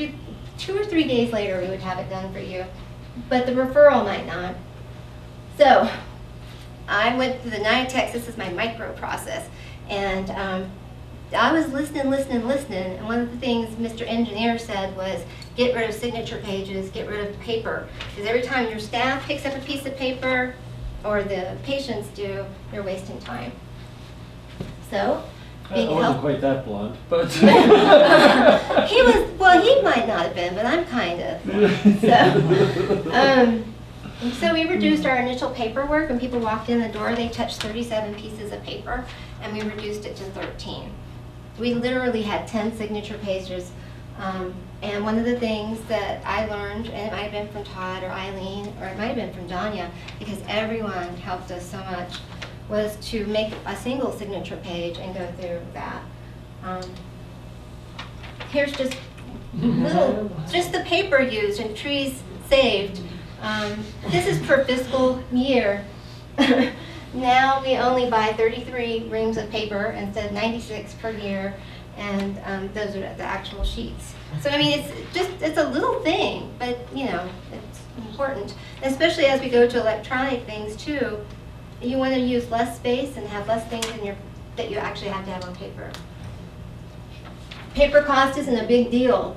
3 days later. We would have it done for you, but the referral might not. So I went through the NIATx. This is my micro process, and I was listening, and one of the things Mr. Engineer said was, get rid of signature pages, get rid of paper, because every time your staff picks up a piece of paper, or the patients do, you're wasting time. So, I wasn't quite that blunt, but he was, well, he might not have been, but I'm kind of. So we reduced our initial paperwork. When people walked in the door, they touched 37 pieces of paper, and we reduced it to 13. We literally had 10 signature pages. And one of the things that I learned, and it might have been from Todd or Aileen, or it might have been from Danya, because everyone helped us so much, was to make a single signature page and go through that. Here's just just the paper used and trees saved. This is per fiscal year. Now we only buy 33 reams of paper instead of 96 per year, and those are the actual sheets. So I mean, it's a little thing, but you know, it's important, especially as we go to electronic things too. You want to use less space and have less things in that you actually have to have on paper. Paper cost isn't a big deal,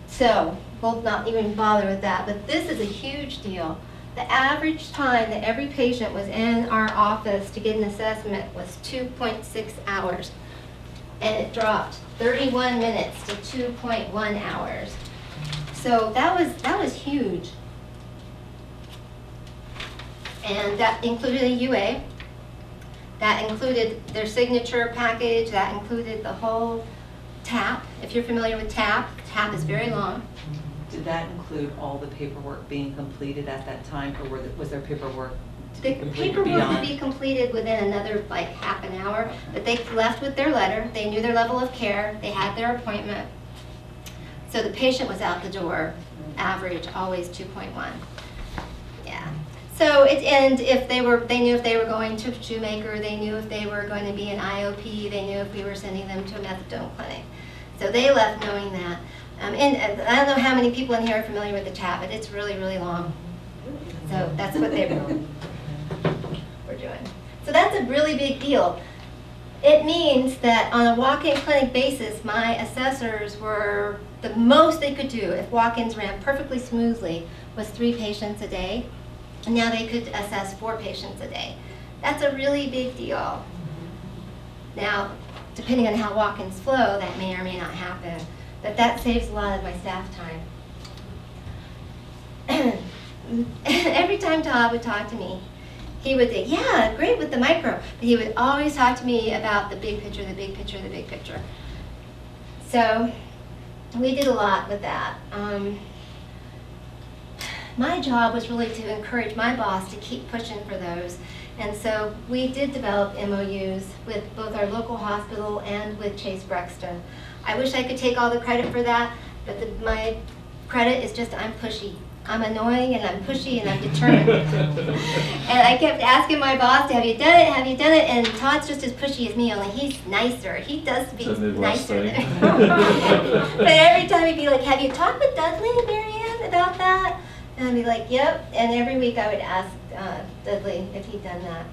so we'll not even bother with that, but this is a huge deal. The average time that every patient was in our office to get an assessment was 2.6 hours, and it dropped 31 minutes to 2.1 hours. So that was huge. And that included a UA, that included their signature package, that included the whole TAP. If you're familiar with TAP, TAP is very long. Did that include all the paperwork being completed at that time, or was there paperwork to be The completed paperwork beyond? would be completed within another like half an hour, but they left with their letter. They knew their level of care. They had their appointment. So the patient was out the door, average always 2.1. Yeah. So and if they knew if they were going to Shoemaker, they knew if they were going to be an IOP, they knew if we were sending them to a methadone clinic. So they left knowing that. And I don't know how many people in here are familiar with the TAP, but it's really, really long. So that's what they were doing. So that's a really big deal. It means that on a walk-in clinic basis, my assessors were, the most they could do, if walk-ins ran perfectly smoothly, was 3 patients a day. And now they could assess 4 patients a day. That's a really big deal. Now, depending on how walk-ins flow, that may or may not happen. But that saves a lot of my staff time. every time Todd would talk to me, he would think, yeah, great with the micro. But he would always talk to me about the big picture, the big picture, the big picture. So we did a lot with that. My job was really to encourage my boss to keep pushing for those. And so we did develop MOUs with both our local hospital and with Chase Brexton. I wish I could take all the credit for that, but my credit is just I'm pushy. I'm annoying and I'm pushy and I'm determined. And I kept asking my boss, have you done it? Have you done it? And Todd's just as pushy as me, only he's nicer. He does be nicer. But every time he'd be like, have you talked with Dudley and Marianne about that? And I'd be like, yep. And every week I would ask Dudley if he'd done that.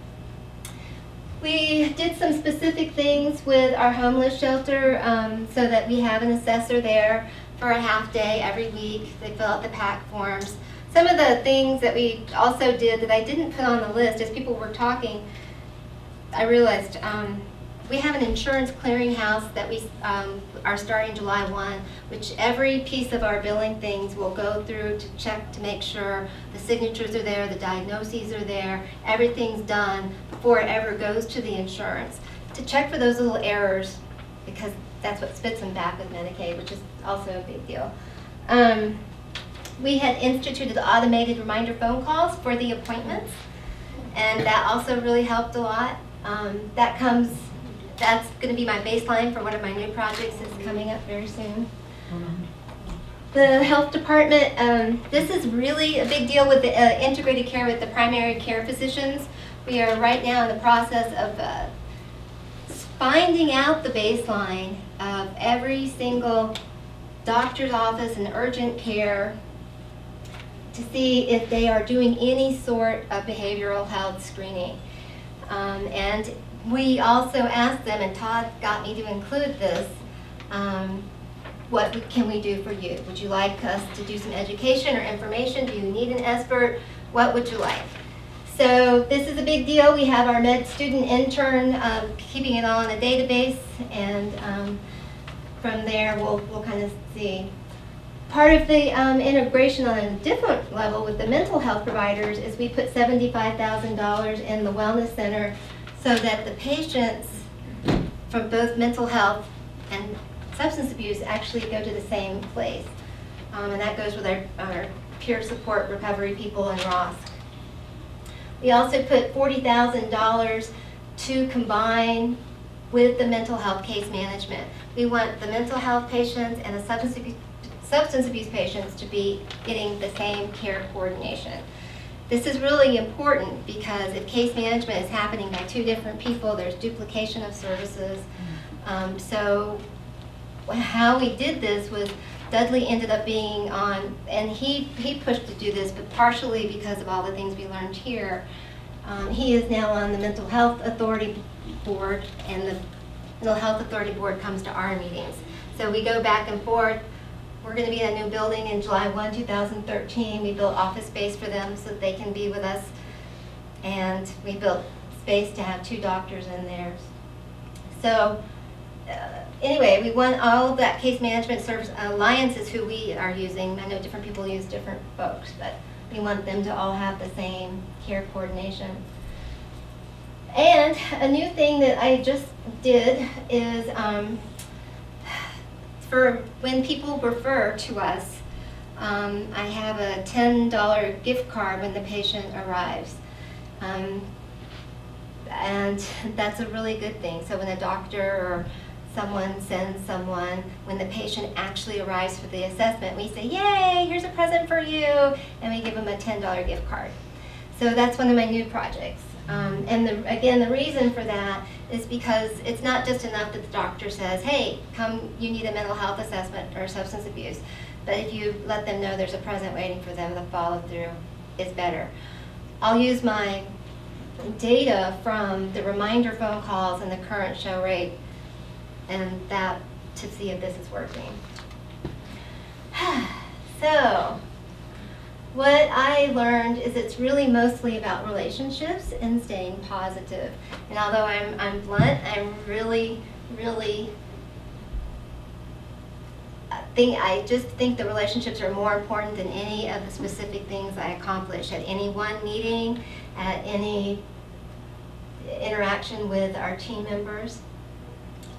We did some specific things with our homeless shelter so that we have an assessor there for a half day every week. They fill out the PAC forms. Some of the things that we also did that I didn't put on the list, as people were talking, I realized we have an insurance clearinghouse that we are starting July 1, which every piece of our billing things will go through to check to make sure the signatures are there, the diagnoses are there, everything's done before it ever goes to the insurance. To check for those little errors, because that's what spits them back with Medicaid, which is also a big deal. We had instituted automated reminder phone calls for the appointments, and that also really helped a lot. That's going to be my baseline for one of my new projects that's coming up very soon. The health department, this is really a big deal with the integrated care with the primary care physicians. We are right now in the process of finding out the baseline of every single doctor's office and urgent care to see if they are doing any sort of behavioral health screening. And we also asked them, and Todd got me to include this, what can we do for you? Would you like us to do some education or information? Do you need an expert? What would you like? So this is a big deal. We have our med student intern keeping it all in a database, and from there we'll kind of see. Part of the integration on a different level with the mental health providers is we put $75,000 in the wellness center so that the patients from both mental health and substance abuse actually go to the same place. And that goes with our peer support recovery people in Ross. We also put $40,000 to combine with the mental health case management. We want the mental health patients and the substance abuse patients to be getting the same care coordination. This is really important because if case management is happening by two different people, there's duplication of services. So how we did this was Dudley ended up being on, and he pushed to do this, but partially because of all the things we learned here. He is now on the Mental Health Authority Board, and the Mental Health Authority Board comes to our meetings. So we go back and forth. We're going to be in a new building in July 1, 2013. We built office space for them so that they can be with us. And we built space to have 2 doctors in there. So anyway, we want all of that case management service. Alliance is who we are using. I know different people use different folks, but we want them to all have the same care coordination. And a new thing that I just did is for when people refer to us, I have a $10 gift card when the patient arrives. And that's a really good thing. So when a doctor or someone sends someone, when the patient actually arrives for the assessment, we say, yay, here's a present for you, and we give them a $10 gift card. So that's one of my new projects. And again, the reason for that is because it's not just enough that the doctor says, hey, come, you need a mental health assessment or substance abuse. But if you let them know there's a present waiting for them, the follow through is better. I'll use my data from the reminder phone calls and the current show rate and that to see if this is working. So, what I learned is it's really mostly about relationships and staying positive. And although I'm blunt, I'm really I just think the relationships are more important than any of the specific things I accomplish at any one meeting, at any interaction with our team members.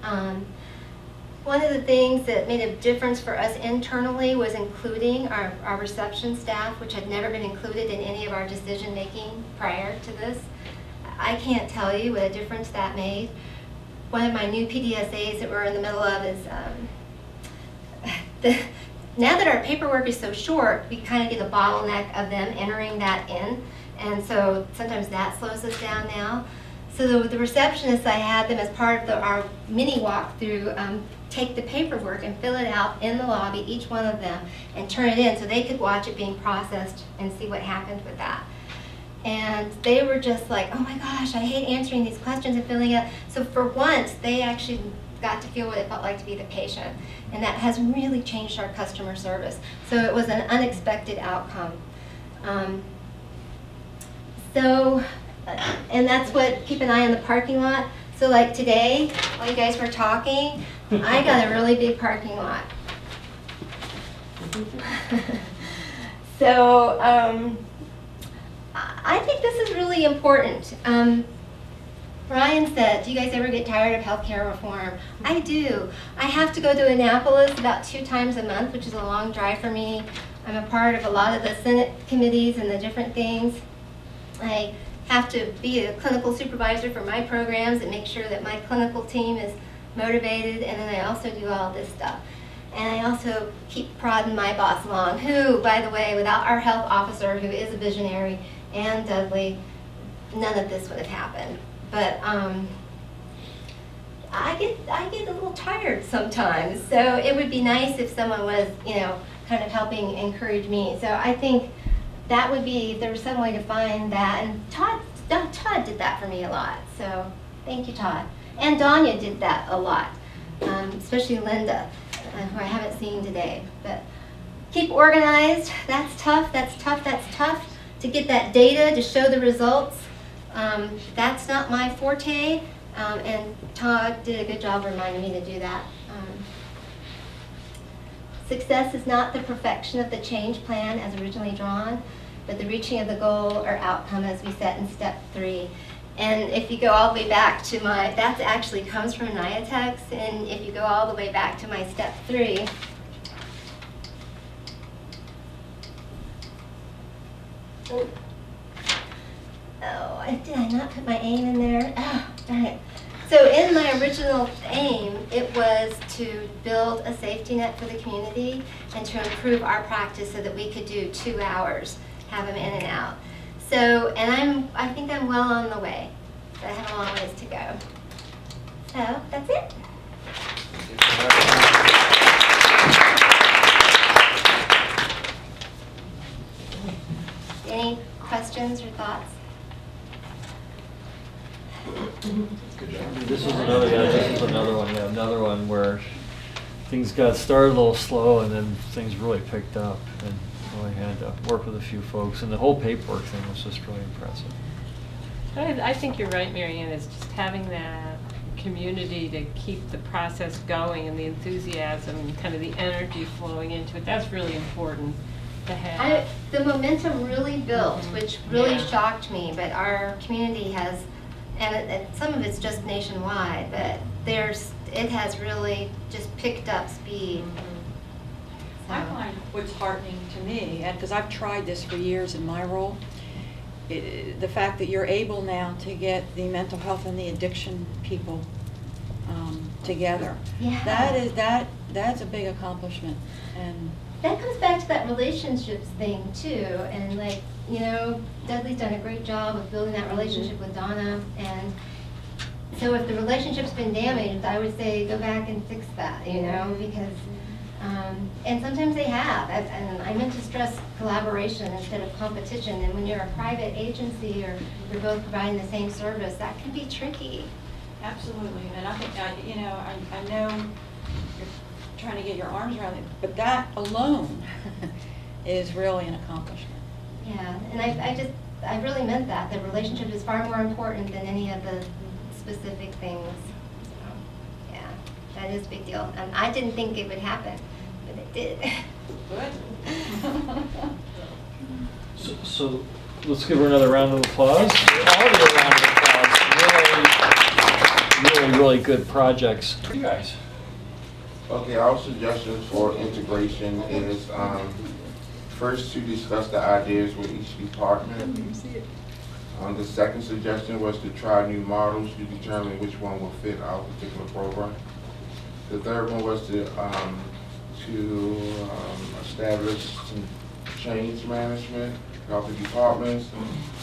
One of the things that made a difference for us internally was including our reception staff, which had never been included in any of our decision-making prior to this. I can't tell you what a difference that made. One of my new PDSAs that we're in the middle of is, now that our paperwork is so short, we kind of get a bottleneck of them entering that in, and so sometimes that slows us down now. So the receptionists, I had them as part of our mini walkthrough, take the paperwork and fill it out in the lobby, each one of them, and turn it in so they could watch it being processed and see what happened with that. And they were just like, oh my gosh, I hate answering these questions and filling out. So for once, they actually got to feel what it felt like to be the patient. And that has really changed our customer service. So it was an unexpected outcome. And that's what, keep an eye on the parking lot. So like today, while you guys were talking, I got a really big parking lot. So I think this is really important. Ryan said, do you guys ever get tired of healthcare reform? I do. I have to go to Annapolis about 2 times a month, which is a long drive for me. I'm a part of a lot of the Senate committees and the different things. I have to be a clinical supervisor for my programs and make sure that my clinical team is motivated, and then I also do all this stuff. And I also keep prodding my boss along, who, by the way, without our health officer, who is a visionary, and Dudley, none of this would have happened. But I get a little tired sometimes, so it would be nice if someone was, kind of helping encourage me. So I think that would be, if there was some way to find that, and Todd did that for me a lot, so thank you, Todd. And Danya did that a lot, especially Linda, who I haven't seen today. But keep organized. That's tough, that's tough, that's tough. To get that data, to show the results, that's not my forte, and Todd did a good job reminding me to do that. Success is not the perfection of the change plan as originally drawn, but the reaching of the goal or outcome as we set in step 3. And if you go all the way back to that actually comes from NIATx, and if you go all the way back to my step 3, did I not put my aim in there? Oh, darn it. So in my original aim, it was to build a safety net for the community and to improve our practice so that we could do 2 hours, have them in and out. So, and I think I'm well on the way, but I have a long ways to go. So, that's it. Any questions or thoughts? This is another one where things got started a little slow and then things really picked up, and really had to work with a few folks, and the whole paperwork thing was just really impressive. I think you're right, Marianne. It's just having that community to keep the process going and the enthusiasm and kind of the energy flowing into it. That's really important to have. The momentum really built, which really shocked me, but our community has, and some of it's just nationwide, but it has really just picked up speed. I find what's heartening to me, and because I've tried this for years in my role, the fact that you're able now to get the mental health and the addiction people together. Yeah. That's a big accomplishment. And that comes back to that relationships thing too, and like, Dudley's done a great job of building that relationship with Donna, and so if the relationship's been damaged, I would say go back and fix that, because and sometimes they have, and I meant to stress collaboration instead of competition, and when you're a private agency or you're both providing the same service, that can be tricky. Absolutely, and I think, I know you're trying to get your arms around it, but that alone is really an accomplishment. Yeah, and I really meant that. The relationship is far more important than any of the specific things. So, yeah, that is a big deal. And I didn't think it would happen, but it did. So let's give her another round of applause. All of you a round of applause. Really good projects. You guys. Okay, our suggestions for integration is first to discuss the ideas with each department. The second suggestion was to try new models to determine which one will fit our particular program. The third one was to establish some change management of the departments,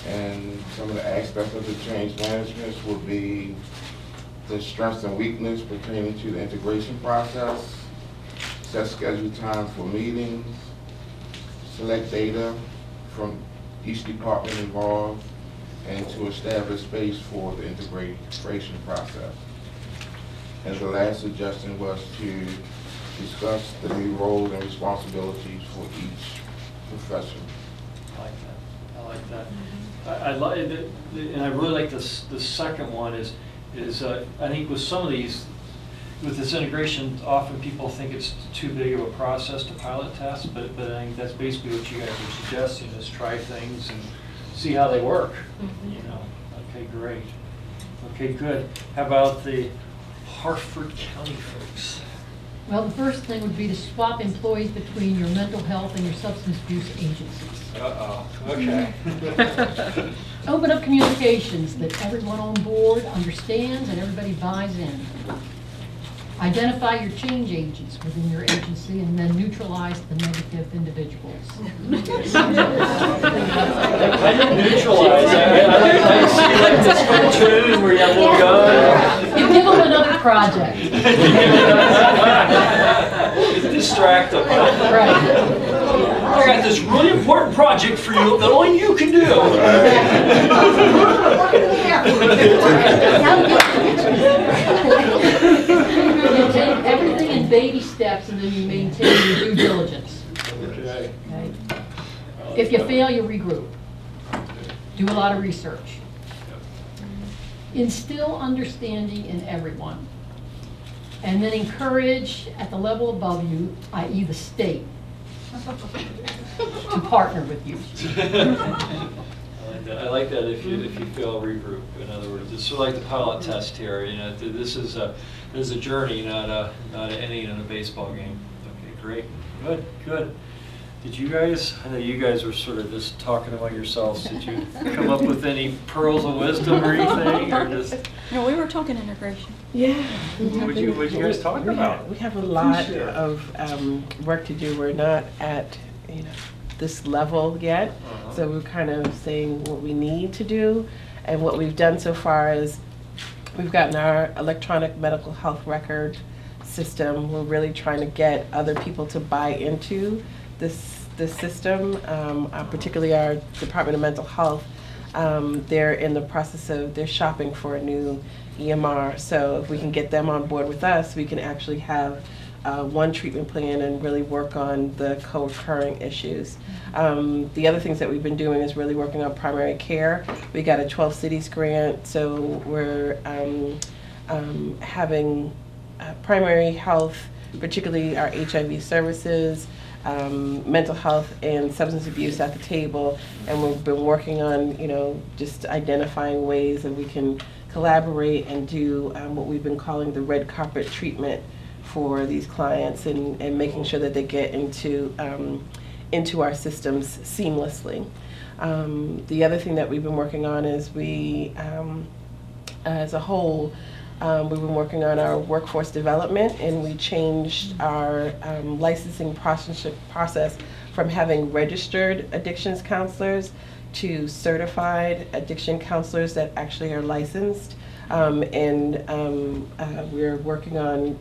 and some of the aspects of the change management will be the strengths and weakness pertaining to the integration process, set scheduled time for meetings, select data from each department involved, and to establish space for the integration process. And the last suggestion was to discuss the new roles and responsibilities for each profession. I like that. I like it, and I really like this. The second one is I think with some of these, with this integration, often people think it's too big of a process to pilot test, but I think that's basically what you guys are suggesting, is try things and see how they work. You know. Okay, great. Okay, good. How about the Harford County folks? Well, the first thing would be to swap employees between your mental health and your substance abuse agencies. Uh-oh, okay. Open up communications that everyone on board understands and everybody buys in. Identify your change agents within your agency and then neutralize the negative individuals. I didn't neutralize. I see like this cartoon where you have a little gun. You give them another project. Distract them. Right. I got this really important project for you that only you can do. You take everything in baby steps and then you maintain your due diligence. Okay. Okay? If you fail, you regroup. Do a lot of research. Instill understanding in everyone. And then encourage at the level above you, i.e. the state, to partner with you. I like that. If you fail, regroup. In other words, it's sort of like the pilot test here. You know, this is a journey, not an inning in a baseball game. Okay, great, good. Did you guys? I know you guys were sort of just talking among yourselves. Did you come up with any pearls of wisdom or anything, or just? No, we were talking integration. Yeah. What you guys talking about? We have a lot of work to do. We're not at this level yet, so we're kind of saying what we need to do, and what we've done so far is we've gotten our electronic medical health record system. We're really trying to get other people to buy into this system, particularly our Department of Mental Health. They're in the process of, they're shopping for a new EMR. So if we can get them on board with us, we can actually have one treatment plan and really work on the co-occurring issues. The other things that we've been doing is really working on primary care. We got a 12 Cities grant, so we're having primary health, particularly our HIV services, mental health and substance abuse at the table, and we've been working on, just identifying ways that we can collaborate and do what we've been calling the red carpet treatment for these clients, and making sure that they get into our systems seamlessly. The other thing that we've been working on is we, as a whole, we've been working on our workforce development, and we changed our licensing process from having registered addictions counselors to certified addiction counselors that actually are licensed. We're working on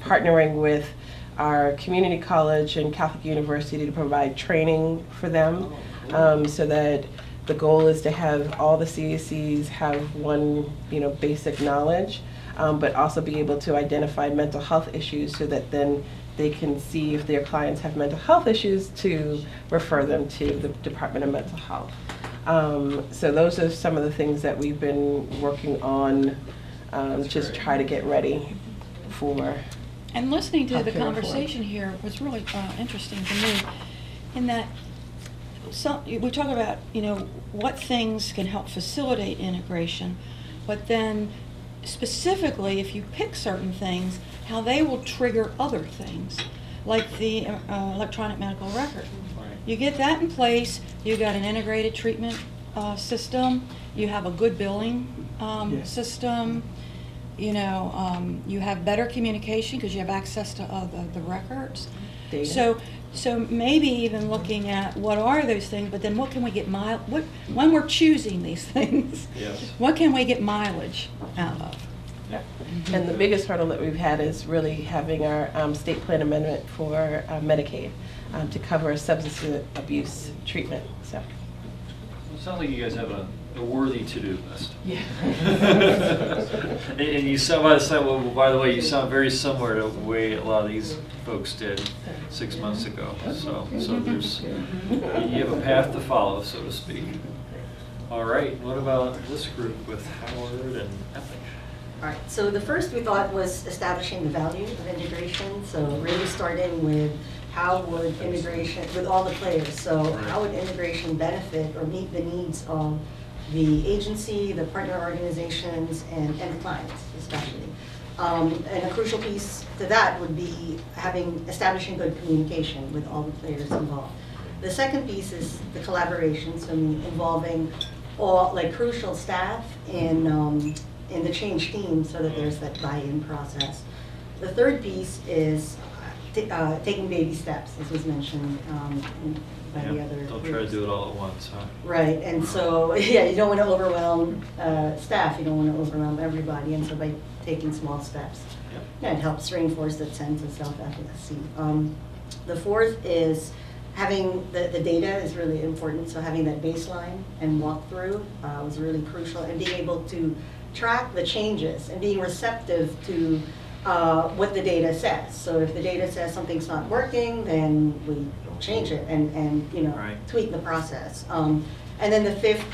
partnering with our community college and Catholic University to provide training for them, so that the goal is to have all the CACs have one, basic knowledge, but also be able to identify mental health issues, so that then they can see if their clients have mental health issues to refer them to the Department of Mental Health. So those are some of the things that we've been working on, just try to get ready for And listening to the healthcare reform. conversation here was really interesting to me, in that we talk about, what things can help facilitate integration, but then specifically, if you pick certain things, how they will trigger other things, like the electronic medical record. You get that in place, you got an integrated treatment system, you have a good billing system, you have better communication because you have access to the records. Data. So maybe even looking at what are those things, but then what can we get when we're choosing these things, Yes. what can we get mileage out of? And the biggest hurdle that we've had is really having our state plan amendment for Medicaid to cover substance abuse treatment, so. It sounds like you guys have a worthy to-do list. Yeah. And you sound, by the way, you sound very similar to the way a lot of these folks did 6 months ago. So there's, you have a path to follow, so to speak. All right, what about this group with Howard and Epic? All right, so the first we thought was establishing the value of integration. So really starting with how would integration, with all the players, so how would integration benefit or meet the needs of the agency, the partner organizations, and the clients especially. And a crucial piece to that would be establishing good communication with all the players involved. The second piece is the collaboration, so involving all crucial staff in the change team so that there's that buy-in process. The third piece is taking baby steps, as was mentioned by the other Don't groups. try to do it all at once, huh? Right, and so, you don't want to overwhelm staff, you don't want to overwhelm everybody, and so by taking small steps, it helps reinforce that sense of self-efficacy. The fourth is having the data is really important, so having that baseline and walkthrough was really crucial, and being able to track the changes and being receptive to what the data says. So if the data says something's not working, then we change it and tweak the process. And then the fifth,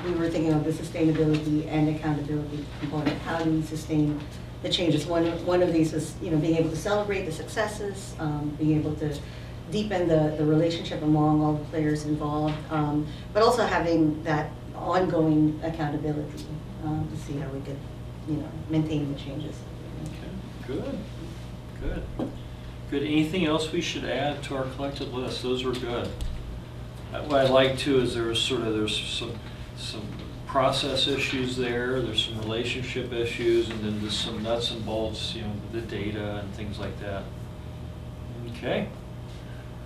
we were thinking of the sustainability and accountability component. How do we sustain the changes? One of these is being able to celebrate the successes, being able to deepen the relationship among all the players involved, but also having that ongoing accountability to see how we could maintain the changes. Okay, good. Anything else we should add to our collected list? Those were good. What I like too is there's some process issues there. There's some relationship issues, and then there's some nuts and bolts, the data and things like that. Okay.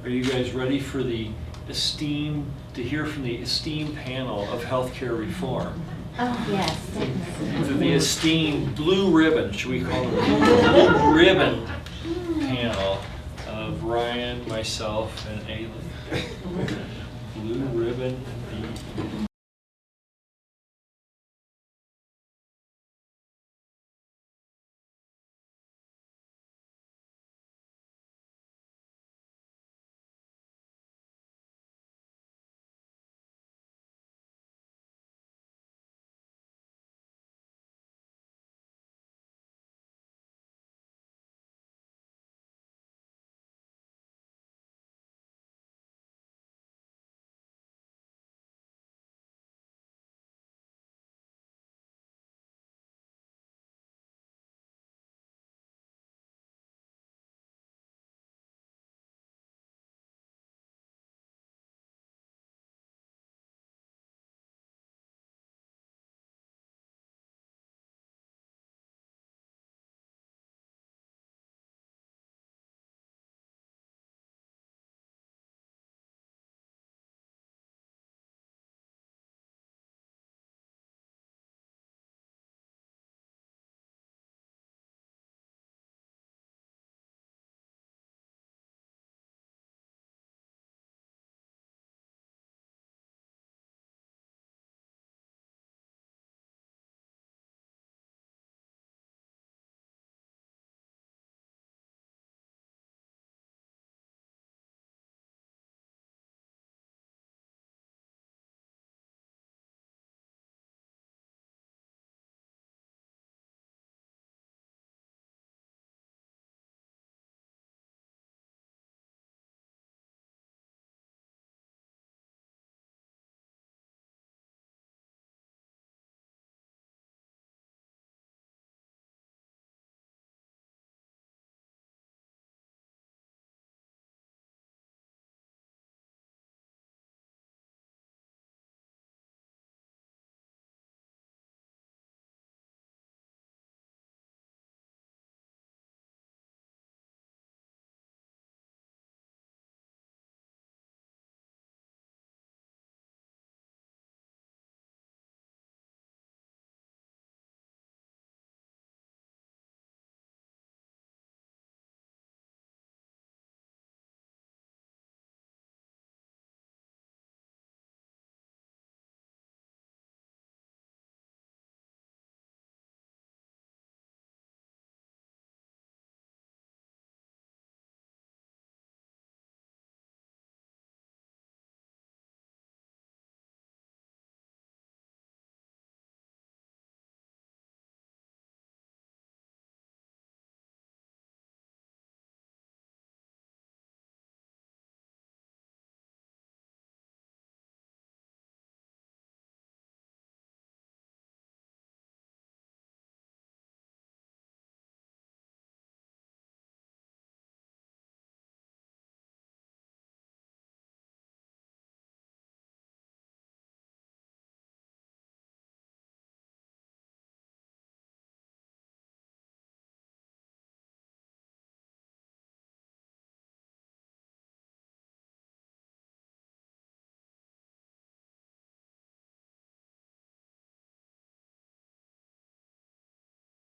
Are you guys ready for to hear from the esteemed panel of healthcare reform? Oh, yes. The esteemed blue ribbon, should we call it blue ribbon panel of Ryan, myself, and Aileen. Blue ribbon indeed.